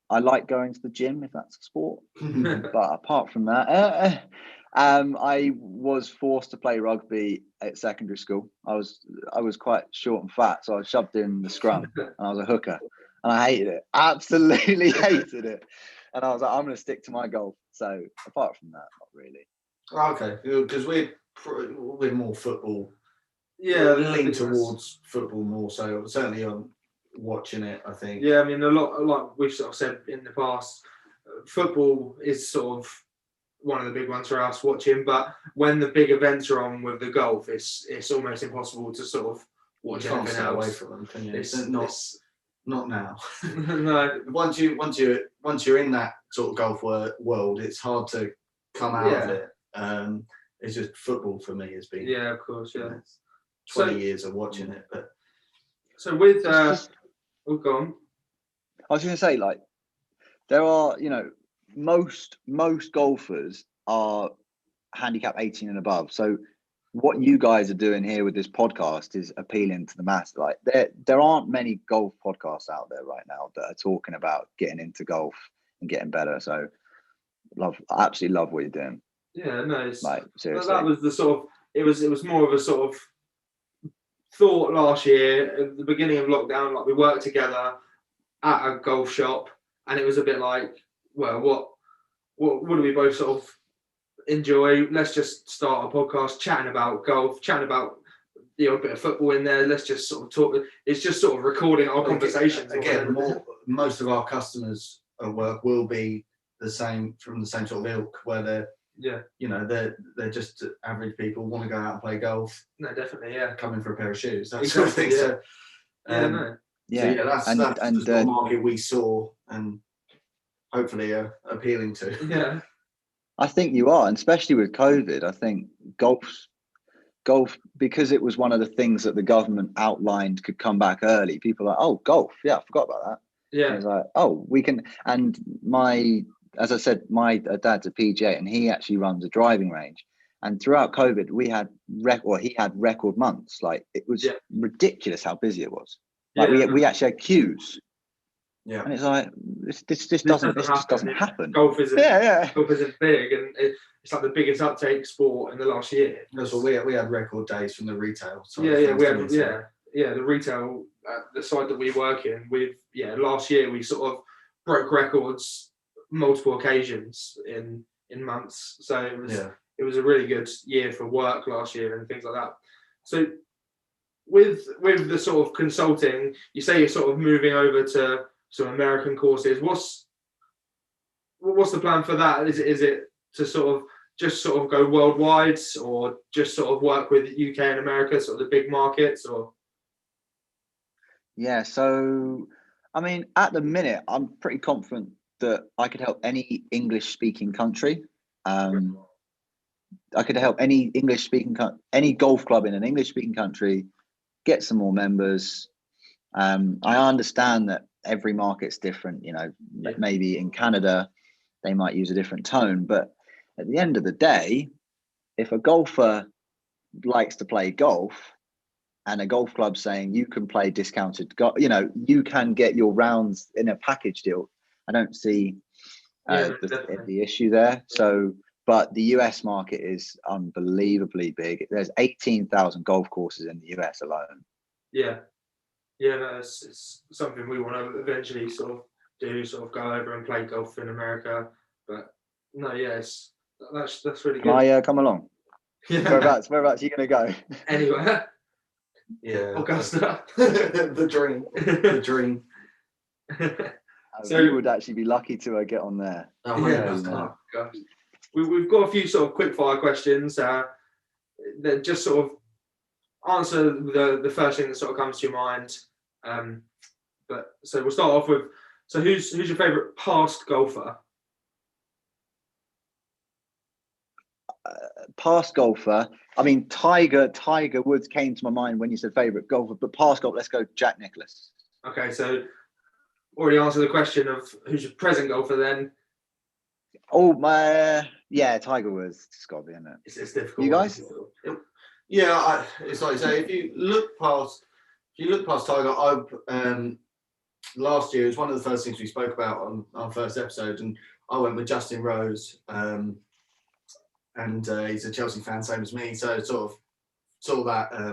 I like going to the gym if that's a sport. But apart from that, I was forced to play rugby at secondary school. I was quite short and fat, so I was shoved in the scrum, and I was a hooker, and I hated it. Absolutely hated it. And I was like, I'm going to stick to my golf. So apart from that, not really. Okay, because we're more football. Yeah, lean towards football more. So certainly on watching it, I think. Yeah, I mean, a lot like we've sort of said in the past, football is sort of one of the big ones for us watching. But when the big events are on with the golf, it's almost impossible to sort of watch anything else. Away from them, can you? It's not now. No. Once you're in that sort of golf world, it's hard to come out of it. It's just football for me has been. Yeah, of course. Yeah. 20 years of watching it, but so with go on. I was going to say, like, there are, most golfers are handicap 18 and above. So what you guys are doing here with this podcast is appealing to the mass. Like, there aren't many golf podcasts out there right now that are talking about getting into golf and getting better. So I absolutely love what you're doing. Yeah, no, it's like, seriously. That was the sort of it was more of a sort of thought last year at the beginning of lockdown. Like, we worked together at a golf shop, and it was a bit like, well, what do we both sort of enjoy? Let's just start a podcast chatting about golf, chatting about a bit of football in there. Let's just sort of talk. It's just sort of recording our conversations. Again, most of our customers at work will be from the same sort of ilk, where they're just average people, want to go out and play golf. No, definitely, yeah. Come in for a pair of shoes, that exactly, sort of thing. Yeah. That's the sort of market we saw and hopefully appealing to. Yeah. I think you are, and especially with COVID, I think golf, because it was one of the things that the government outlined could come back early. People are like, oh, golf, yeah, I forgot about that. Yeah. And it's like, oh, we can. And as I said, my dad's a PGA, and he actually runs a driving range. And throughout COVID, he had record months. Like, it was ridiculous how busy it was. Like, we actually had queues. Yeah. And it's like, this just doesn't happen. Golf isn't big, and it's like the biggest uptake sport in the last year. That's what we had record days from the retail. The retail, the side that we work in, last year we sort of broke records multiple occasions in months. So it was a really good year for work last year and things like that. So with the sort of consulting, you say you're sort of moving over to some American courses. What's the plan for that? Is it to sort of go worldwide, or just sort of work with UK and America, sort of the big markets, or? Yeah, so I mean, at the minute, I'm pretty confident that I could help any English-speaking country. I could help any any golf club in an English-speaking country get some more members. I understand that every market's different. You know, maybe in Canada they might use a different tone, but at the end of the day, if a golfer likes to play golf, and a golf club saying you can play discounted, you can get your rounds in a package deal, I don't see the issue there. So, but the US market is unbelievably big. There's 18,000 golf courses in the US alone. Yeah, no, it's something we want to eventually sort of do, sort of go over and play golf in America. But no, yes, that's really good. Can I come along? Yeah. Whereabouts are you going to go? Anywhere. Yeah, Augusta. the dream. So you would actually be lucky to get on there. Oh, yeah. Oh, gosh. We've got a few sort of quick fire questions that just sort of answer the first thing that sort of comes to your mind. But so we'll start off with, so who's your favourite past golfer? Past golfer, I mean, Tiger Woods came to my mind when you said favourite golfer, but past golfer, let's go Jack Nicklaus. Okay, so already answered the question of who's your present golfer then. Oh, Tiger Woods. It's got to be, isn't it? It's difficult. You guys? Yeah, it's like you say, if you look past Tiger, last year it was one of the first things we spoke about on our first episode, and I went with Justin Rose. And he's a Chelsea fan, same as me. So sort of saw that. I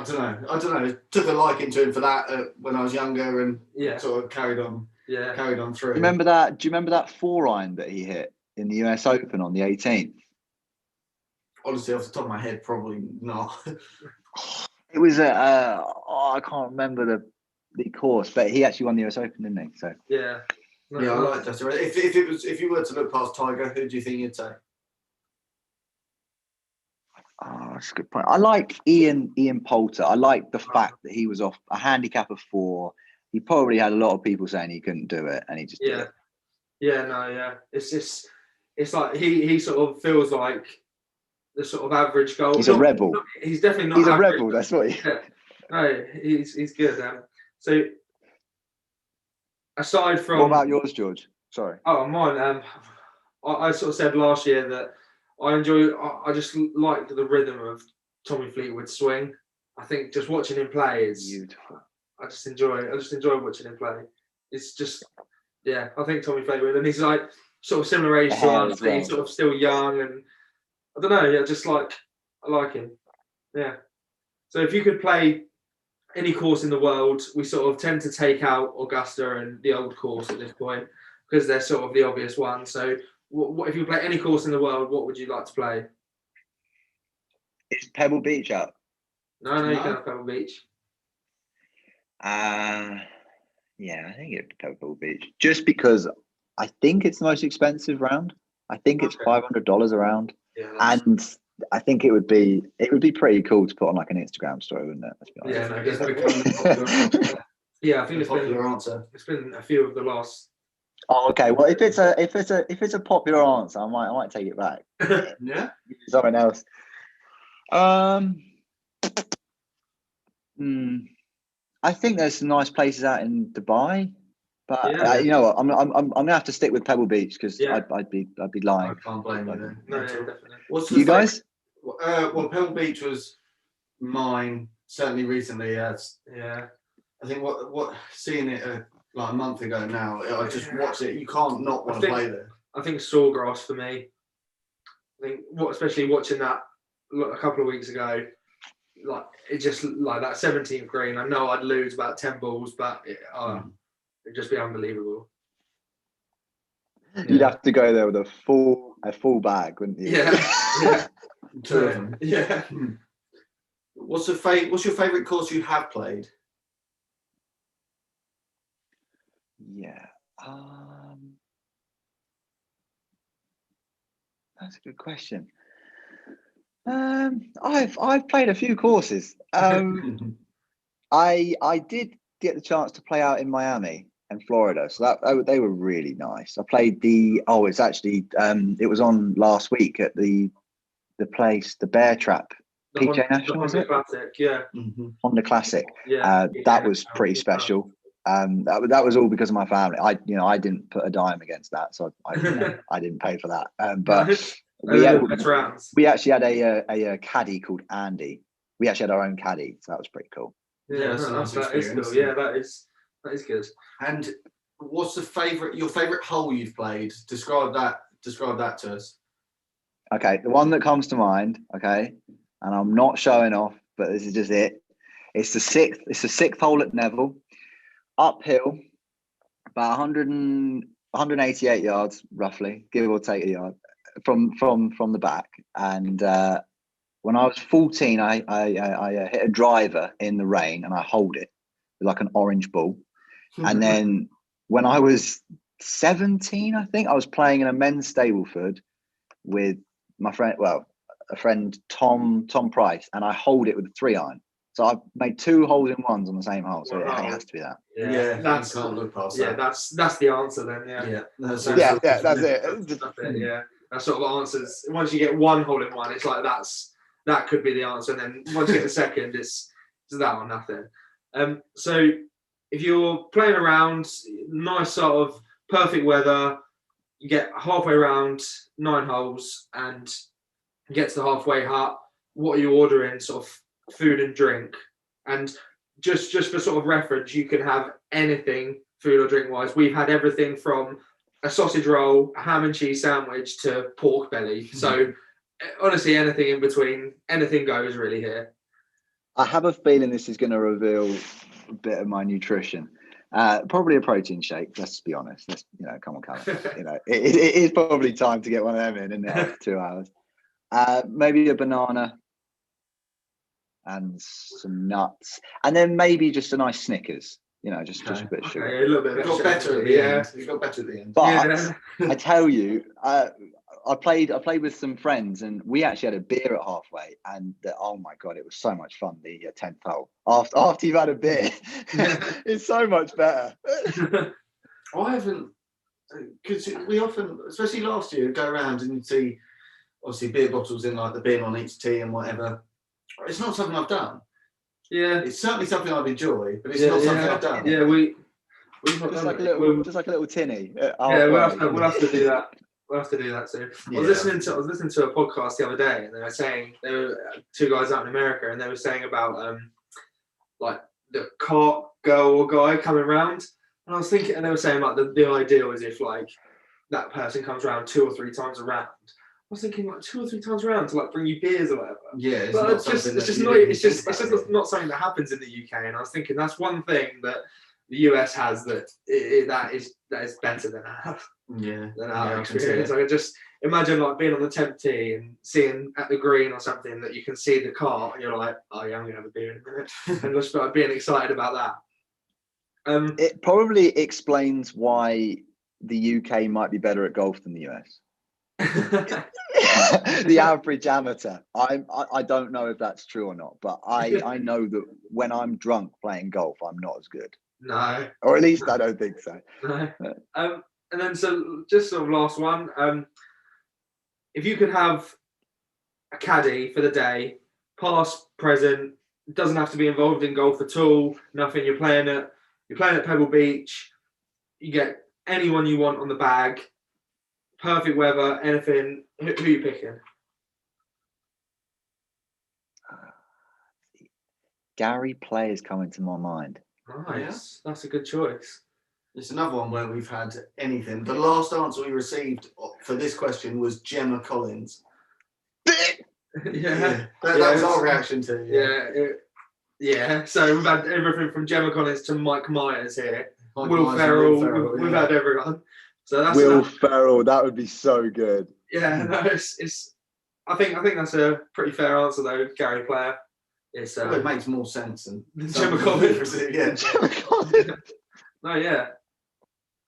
don't know. Took a liking to him for that when I was younger, and sort of carried on through. Do you remember that? Do you remember that 4-iron that he hit in the US Open on the 18th? Honestly, off the top of my head, probably not. It was I can't remember the course, but he actually won the US Open, didn't he? So yeah. No, I like Justin Rose. If you were to look past Tiger, who do you think you'd say? Oh, that's a good point. I like Ian Poulter. I like the fact that he was off a handicap of 4. He probably had a lot of people saying he couldn't do it, and he just did it. Yeah. It's like he sort of feels like the sort of average golfer. He's a rebel. He's definitely not. He's average. a rebel. That's what he. Yeah. No, he's good. So aside from, what about yours, George? Sorry. Oh, mine. I sort of said last year that I just like the rhythm of Tommy Fleetwood's swing. I think just watching him play is beautiful. I just enjoy watching him play. It's just, I think Tommy Fleetwood, and he's like sort of similar age to us, but he's sort of still young, and I don't know, just like, I like him. Yeah. So if you could play any course in the world, we sort of tend to take out Augusta and the old course at this point because they're sort of the obvious one. So what if you play any course in the world, what would you like to play? Is Pebble Beach out? No, you can have Pebble Beach. I think it'd be Pebble Beach. Just because I think it's the most expensive round. I think it's $500 a round. Yeah, and I think it would be pretty cool to put on like an Instagram story, wouldn't it? Let's be honest. I think it's been a few of the last. Oh, okay. Well, if it's a popular answer, I might take it back. Yeah. Something else. I think there's some nice places out in Dubai, but you know what? I'm gonna have to stick with Pebble Beach because I'd be lying. I can't blame you then. No, definitely. What's you guys? Well, Pebble Beach was mine certainly recently. Yes. Yeah. I think what seeing it like a month ago now, I just watched it. You can't not want to play there. I think Sawgrass for me. I think especially watching that a couple of weeks ago, like it just like that 17th green. I know I'd lose about 10 balls, but it'd just be unbelievable. You'd have to go there with a full a full bag, wouldn't you? Yeah. Two of them. Yeah. What's your favourite course you have played? Yeah. That's a good question. I've played a few courses. I did get the chance to play out in Miami and Florida, so they were really nice. I played it's actually it was on last week at the place, the Bear Trap PJ National, was it? Classic, yeah. Honda Classic. Yeah. That was pretty special. That was all because of my family. I didn't put a dime against that, so I didn't pay for that. But we actually had a caddy called Andy. We actually had our own caddy, so that was pretty cool. Yeah, that is cool. Yeah, that is good. And what's your favourite hole you've played? Describe that to us. Okay, the one that comes to mind, okay, and I'm not showing off, but this is just it. It's the sixth hole at Neville, uphill, about 188 yards roughly, give or take a yard from the back. And when I was 14, I hit a driver in the rain and I holed it with like an orange ball. And then when I was 17, I think I was playing in a men's Stableford with my friend, a friend, Tom Price, and I holed it with a 3-iron. So I've made 2 holes in ones on the same hole. So it has to be that. Yeah, that's can't look past that. That's the answer then. Yeah, that's it. That's it. Yeah, that sort of answers. Once you get 1 hole in one, it's like that could be the answer. And then once you get the second, it's that or nothing. So if you're playing around, nice sort of perfect weather, you get halfway around 9 holes and you get to the halfway hut. What are you ordering? Sort of food and drink. And just for sort of reference, you can have anything food or drink wise. We've had everything from a sausage roll, a ham and cheese sandwich to pork belly. So honestly, anything in between, anything goes really here. I have a feeling this is going to reveal a bit of my nutrition. Probably a protein shake. Let's be honest. Come on, Callum. It is probably time to get one of them in after 2 hours. Maybe a banana and some nuts, and then maybe just a nice Snickers. Just a bit of sugar. Okay, a little bit. It got better at the end. It got better at the end. But I tell you, I played with some friends, and we actually had a beer at halfway, and oh my god, it was so much fun. The 10th hole after you've had a beer, it's so much better. I haven't, because we often, especially last year, go around and you'd see obviously beer bottles in like the bin on each tee and whatever. It's not something I've done. Yeah, it's certainly something I've enjoyed, but it's not something I've done. Yeah, we've just like a little tinny. We'll have to do that. We'll have to do that soon. I was listening to a podcast the other day, and they were saying, there were 2 guys out in America, and they were saying about like the cart girl or guy coming around, and I was thinking, and they were saying like the ideal is if like that person comes around 2 or 3 times around. I was thinking like 2 or 3 times around to like bring you beers or whatever. Yeah, it's just not something that happens in the UK. And I was thinking that's one thing that the US has that is better than our experience. I can just imagine like being on the 10th tee and seeing at the green or something that you can see the cart and you're like, oh yeah, I'm gonna have a beer in a minute, and just being excited about that. It probably explains why the UK might be better at golf than the US. The average amateur. I don't know if that's true or not, but I know that when I'm drunk playing golf, I'm not as good. No. Or at least I don't think so. No. And then so just sort of last one. If you could have a caddy for the day, past, present, it doesn't have to be involved in golf at all. Nothing. You're playing at Pebble Beach. You get anyone you want on the bag. Perfect weather, anything. Who are you picking? Gary Player is coming to my mind. Nice. Yeah. That's a good choice. It's another one where we've had anything. The last answer we received for this question was Gemma Collins. Yeah. That was our reaction to it. Yeah. So we've had everything from Gemma Collins to Mike Myers here. Will Ferrell. We've had everyone. So that's Will Ferrell, that would be so good. Yeah, no, it's. I think that's a pretty fair answer though, Gary Player. It's Well, it makes more sense than Gemma Collins. Yeah. No, yeah.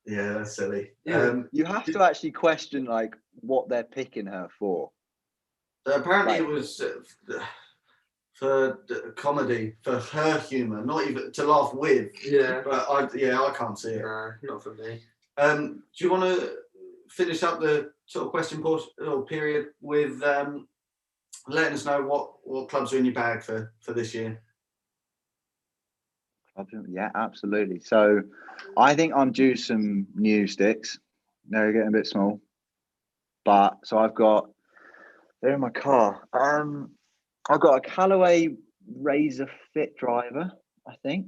Yeah, that's silly. Yeah. You have to actually question like what they're picking her for. Apparently, Like- it was for comedy, for her humour, not even to laugh with. Yeah. But I can't see it. No, not for me. Do you want to finish up the sort of question period with letting us know what clubs are in your bag for this year? Yeah, absolutely. So I think I'm due some new sticks. They're getting a bit small. But so they're in my car. I've got a Callaway Razor Fit driver, I think.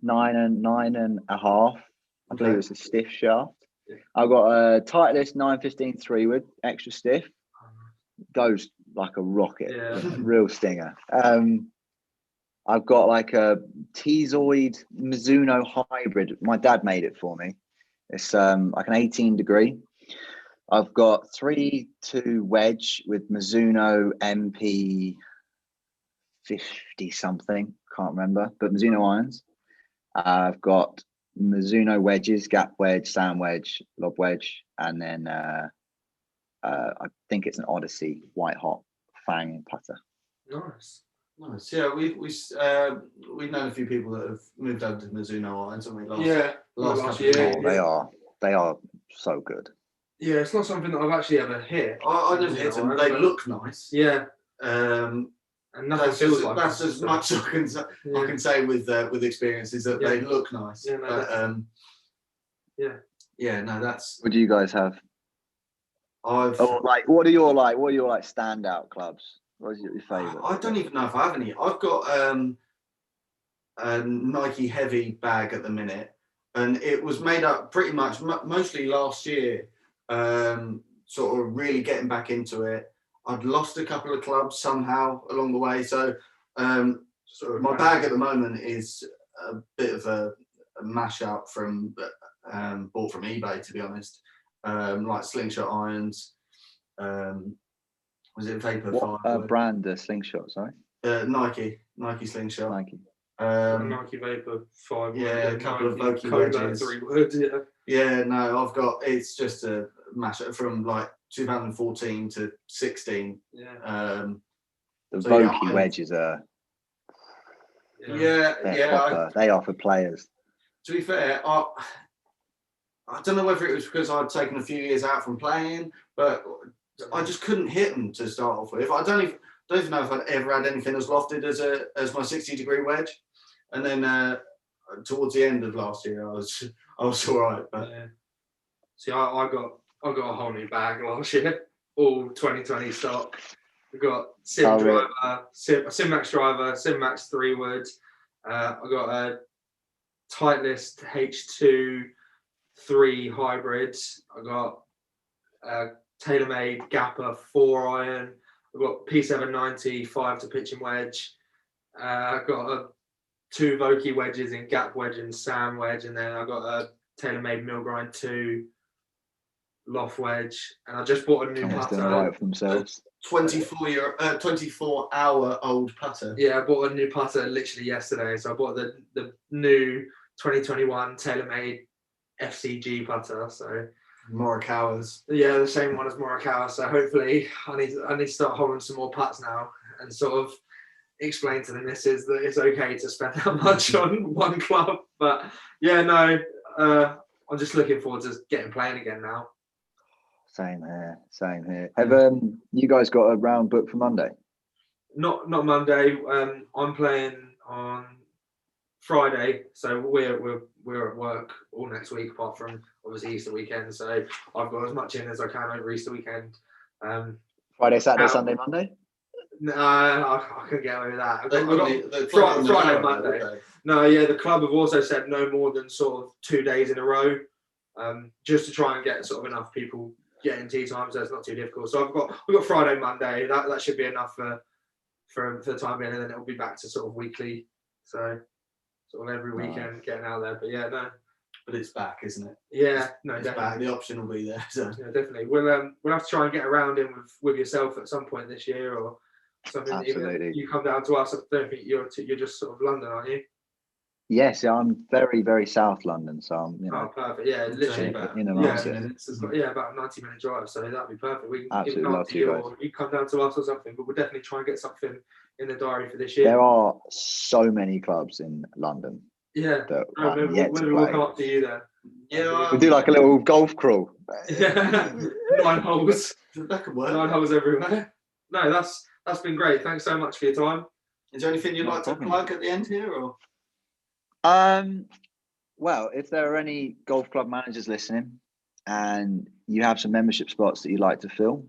9.5. I believe it's a stiff shaft. Yeah. I've got a Titleist 915 3-wood, extra stiff. Goes like a rocket. Yeah. Real stinger. I've got like a Tezoid Mizuno hybrid. My dad made it for me. It's like an 18 degree. I've got 3-2 wedge with Mizuno MP 50 something. Can't remember, but Mizuno irons. I've got Mizuno wedges, gap wedge, sand wedge, lob wedge, and then I think it's an Odyssey white hot fang putter. Nice. Nice. Yeah, we've known a few people that have moved over to Mizuno irons, haven't we? Last couple year. of years. They are so good. Yeah, it's not something that I've actually ever hit. I never hit them. They look nice. Yeah. And nothing feels like that's as much I can say with experience is that they look nice. Yeah, no, but, no, that's. What do you guys have? What are your standout clubs? What is your favourite? I don't even know if I have any. I've got a Nike Heavy bag at the minute, and it was made up pretty much mostly last year. Sort of really getting back into it. I'd lost a couple of clubs somehow along the way, so my bag at the moment is a bit of a mash-up from bought from eBay, to be honest. Like slingshot irons. Was it Vapor? What brand? Slingshot, sorry. Nike slingshot. Nike. Nike Vapor 5. Yeah, a couple of Nike Vokey wedges. 3 words. Yeah. Yeah, no, I've got. It's just a mash-up from like 2014 to 16. Yeah. The Vokey wedges are. They are for players. To be fair, I don't know whether it was because I'd taken a few years out from playing, but I just couldn't hit them to start off with. I don't even know if I'd ever had anything as lofted as my 60-degree wedge. And then towards the end of last year, I was all right. But see, I got a whole new bag last year, all 2020 stock. We've got Simmax driver, Simmax 3-wood. I got a Titleist H2 3 hybrid. I got a TaylorMade Gapper 4-iron. I've got P790 5 to pitch and wedge. I've got 2 Vokey wedges in gap wedge and sand wedge, and then I've got a TaylorMade Millgrind 2 loft wedge, and I just bought a new putter. Right for themselves. 24-hour-old putter. Yeah, I bought a new putter literally yesterday. So I bought the new 2021 TaylorMade FCG putter. So Morikawa's. Yeah, the same one as Morikawa. So hopefully I need to start holding some more putts now and sort of explain to the missus that it's okay to spend that much on one club. But yeah, no, I'm just looking forward to getting playing again now. Same here. Have you guys got a round booked for Monday? Not Monday. I'm playing on Friday, so we're at work all next week, apart from obviously Easter weekend. So I've got as much in as I can over Easter weekend. Friday, Saturday, Sunday, Monday? No, I couldn't get away with that. I've got Friday, Monday. Okay. No, yeah, the club have also said no more than sort of 2 days in a row, just to try and get sort of enough people getting tee time, so it's not too difficult. So we've got Friday, Monday. That should be enough for the time being, and then it'll be back to sort of weekly. So sort of every weekend getting out there. But yeah, no. but it's back, isn't it? Yeah, no, It's definitely. back. The option will be there. So. Yeah, definitely. We'll have to try and get around in with yourself at some point this year or something. Absolutely. Even if you come down to us. I don't think you're just sort of London, aren't you? Yes, yeah, I'm very, very South London, so I'm, Oh, perfect. Yeah, literally. about in and Yeah, around it. about a 90-minute drive, so that'd be perfect. We can Absolutely come love to to, you, guys. or you come down to us or something. But we'll definitely try and get something in the diary for this year. There are so many clubs in London Yeah. that No, I'm yet to maybe we'll play. come up to you then. Yeah, We'll do like a little golf crawl. Yeah. 9 holes. that could work. 9 holes everywhere. No, that's been great. Thanks so much for your time. Is there anything you'd No like to problem. plug at the end here, or? Well, if there are any golf club managers listening and you have some membership spots that you'd like to fill,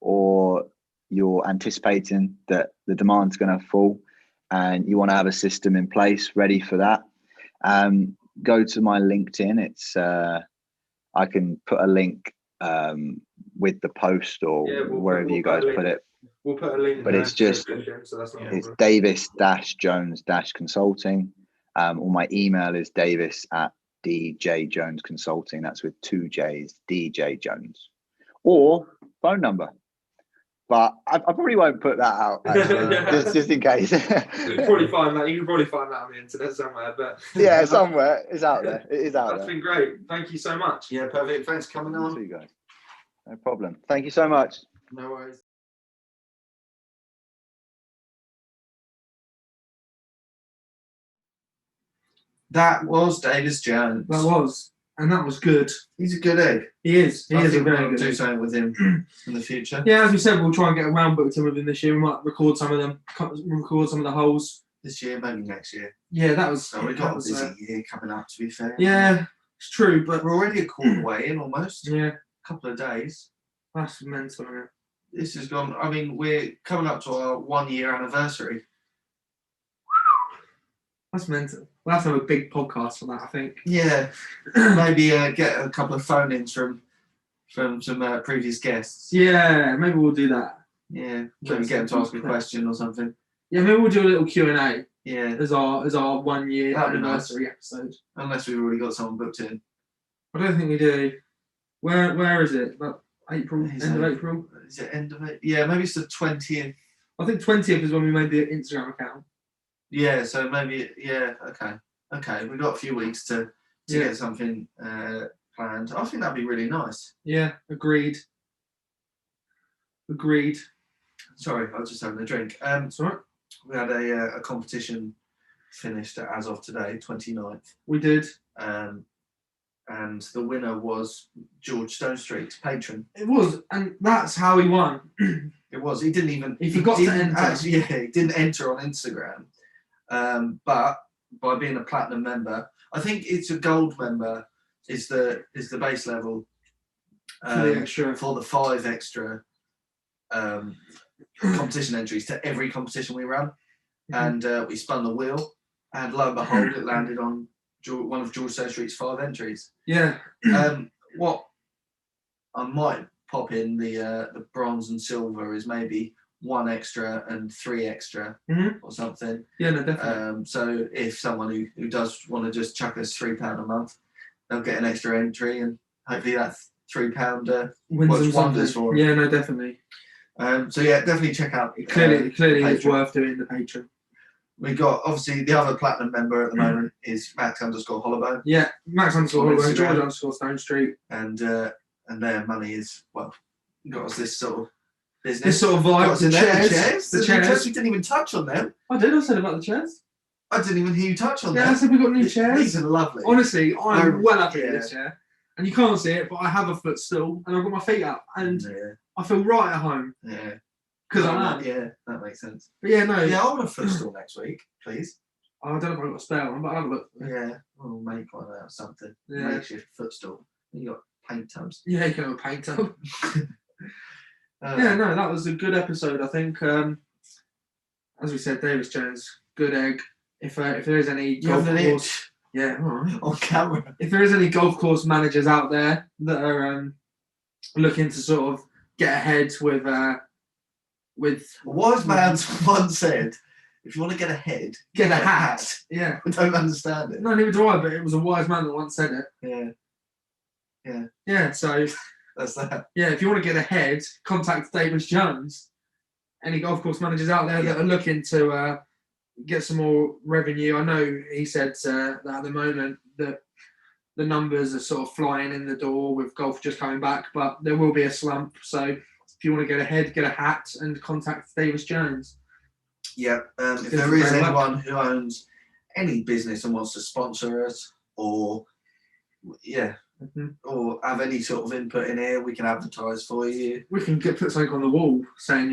or you're anticipating that the demand's going to fall and you want to have a system in place ready for that, go to my LinkedIn. It's I can put a link with the post or wherever you guys put it. We'll put a link. But it's just so that's not it's Davis-Jones-Consulting. Or my email is Davis@DJ Jones Consulting. That's with 2 J's, DJ Jones. Or phone number. But I probably won't put that out, actually, Yeah. just in case. You can probably find that. You can probably find that on the internet somewhere. But Yeah, somewhere. It's out there. It is out That's there. been great. Thank you so much. Yeah, perfect. Thanks for coming See on. you guys. No problem. Thank you so much. No worries. That was Davis Jones. And that was good. He's a good egg. He is. He I is a think very we'll good. do something with him in the future. Yeah, as we said, we'll try and get a round booked in with him this year. We might record some of them, record some of the holes. This year, maybe next year. Yeah, that was. So we've that got a was, busy year coming up, to be fair. yeah, it's true, but We're already a quarter way in almost. yeah, A couple of days. that's mental. Isn't it? This has gone, I mean, we're coming up to our 1 year anniversary. That's mental. We'll have to have a big podcast for that, I think. Yeah. Maybe get a couple of phone-ins from some previous guests. Yeah, maybe we'll do that. Yeah. Maybe get them to ask a question or something. Yeah, maybe we'll do a little Q&A Yeah. as our 1 year That'd be anniversary episode. Unless we've already got someone booked in. I don't think we do. Where is it? About April, Is end of it- April. Is it end of it? Yeah, maybe it's the 20th. I think 20th is when we made the Instagram account. Yeah, so maybe, yeah, okay. Okay, we've got a few weeks to Yeah. get something planned. I think that'd be really nice. Yeah, agreed. Agreed. Sorry, I was just having a drink. That's all right. We had a competition finished as of today, 29th. We did. And the winner was George Stonestreet's patron. It was, and that's how he won. It was. He didn't even. He forgot to didn't enter. Actually, yeah, he didn't enter on Instagram. But by being a platinum member, I think it's a gold member. Is the base level For the extra. for the 5 extra competition entries to every competition we run. Mhm. And we spun the wheel, and lo and behold, it landed on one of George Stonestreet's 5 entries. Yeah. What I might pop in the bronze and silver is maybe 1 extra and 3 extra Mhm. or something. Yeah, no, definitely. So if someone who does want to just chuck us £3 a month, they'll get an extra entry, and hopefully that £3 Wins works them wonders something. for 'em. Yeah, no, definitely. So yeah, definitely check out. It clearly is Patreon. worth doing the Patreon. We got obviously the other platinum member at the moment is Max_Hollowbone, Yeah, Max On _Hollowbone, Instagram. George _Stone Street. and their money is got us this sort of business. This sort of Got vibe. us in there. The The chairs. chairs. We didn't even touch on them. I did. I said about the chairs. I didn't even hear you touch on Yeah, I them. said we got new These chairs. are lovely. Honestly, I'm well happy yeah. with this chair. And you can't see it, but I have a footstool and I've got my feet up and Yeah, I feel right at home yeah. because I am. Yeah, that makes sense. But yeah, no, Yeah, I want a footstool next week, please. I don't know if I've got a spare one, but I'll have a look. Yeah, we'll make one out of something. Yeah. Makeshift footstool. You got paint tubs. Yeah, you can have a paint up. Uh, Yeah, no, that was a good episode. I think, as we said, Davis Jones, good egg. If there is any You have an course, itch yeah, all right. on camera. If there is any golf course managers out there that are looking to sort of get ahead with A wise man once said, if you want to get ahead, Get a hat. Yeah. I don't understand it. No, neither do I, but it was a wise man that once said it. Yeah, Yeah, so that's that. yeah, if you want to get ahead, contact Davis Jones. Any golf course managers out there that are looking to get some more revenue. I know he said that at the moment that the numbers are sort of flying in the door with golf just coming back, but there will be a slump. So if you want to get ahead, get a hat and contact Davis Jones. Yeah, if Good there is very much. anyone who owns any business and wants to sponsor us, or or have any sort of input in here, we can advertise for you. We can put something on the wall saying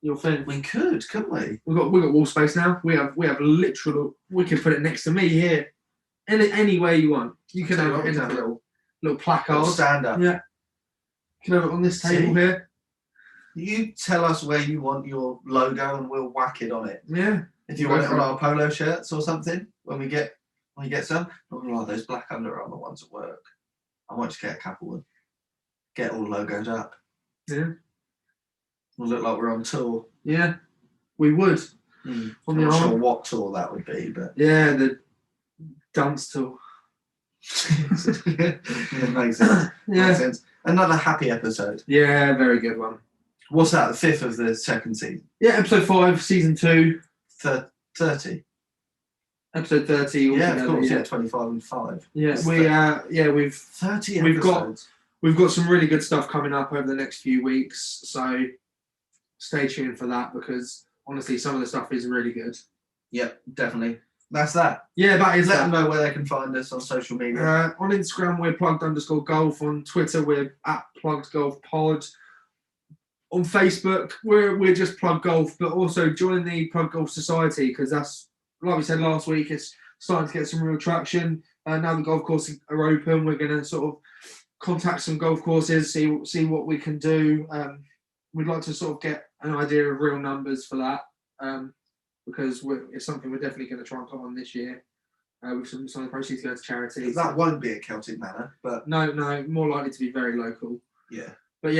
your thing. We could, couldn't we? We got wall space now. We have literal. We can put it next to me here. Any way you want. You can have it in a little placard. Stand up. Yeah. You can have it on this table here. You tell us where you want your logo, and we'll whack it on it. Yeah. If you want it on our polo shirts or something, when we get some, oh, those black Under Armour ones at work. I might just get a couple and get all logos up. Yeah. We'll look like we're on tour. Yeah. We would. I'm On the not sure arm. what tour that would be, but Yeah, the dance tool. it makes sense. Yeah. Makes sense. Another happy episode. Yeah, very good one. What's that? The 5th of the second season. Yeah, episode 5, season 2, 30. episode 30. Yeah, of altogether, course. Yeah, 25 and 5. Yeah, It's we've 30 We've got- episodes. we've got some really good stuff coming up over the next few weeks, so stay tuned for that because honestly, some of the stuff is really good. Yep, definitely. That's that. Yeah, that is Let that. them know where they can find us on social media. On Instagram, we're plugged_golf. On Twitter, we're at pluggedgolfpod. On Facebook, we're just Plug Golf, but also join the Plug Golf Society because that's, like we said last week, it's starting to get some real traction. Now the golf courses are open, we're going to sort of contact some golf courses, see what we can do. We'd like to sort of get an idea of real numbers for that because it's something we're definitely going to try and put on this year. With some of the proceeds go to charity. That won't be at Celtic Manor, but No, more likely to be very local. yeah. But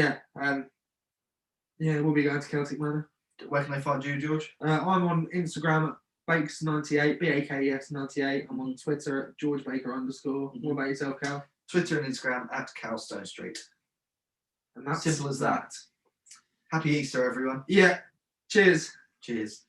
yeah, we'll be going to Celtic Manor. Where can they find you, George? I'm on Instagram at Bakes98, BAKES98. I'm on Twitter at GeorgeBaker_. What about yourself, Cal? Twitter and Instagram at Calstone Street. And that's Simple as that. Happy Easter, everyone. Yeah. Cheers. Cheers.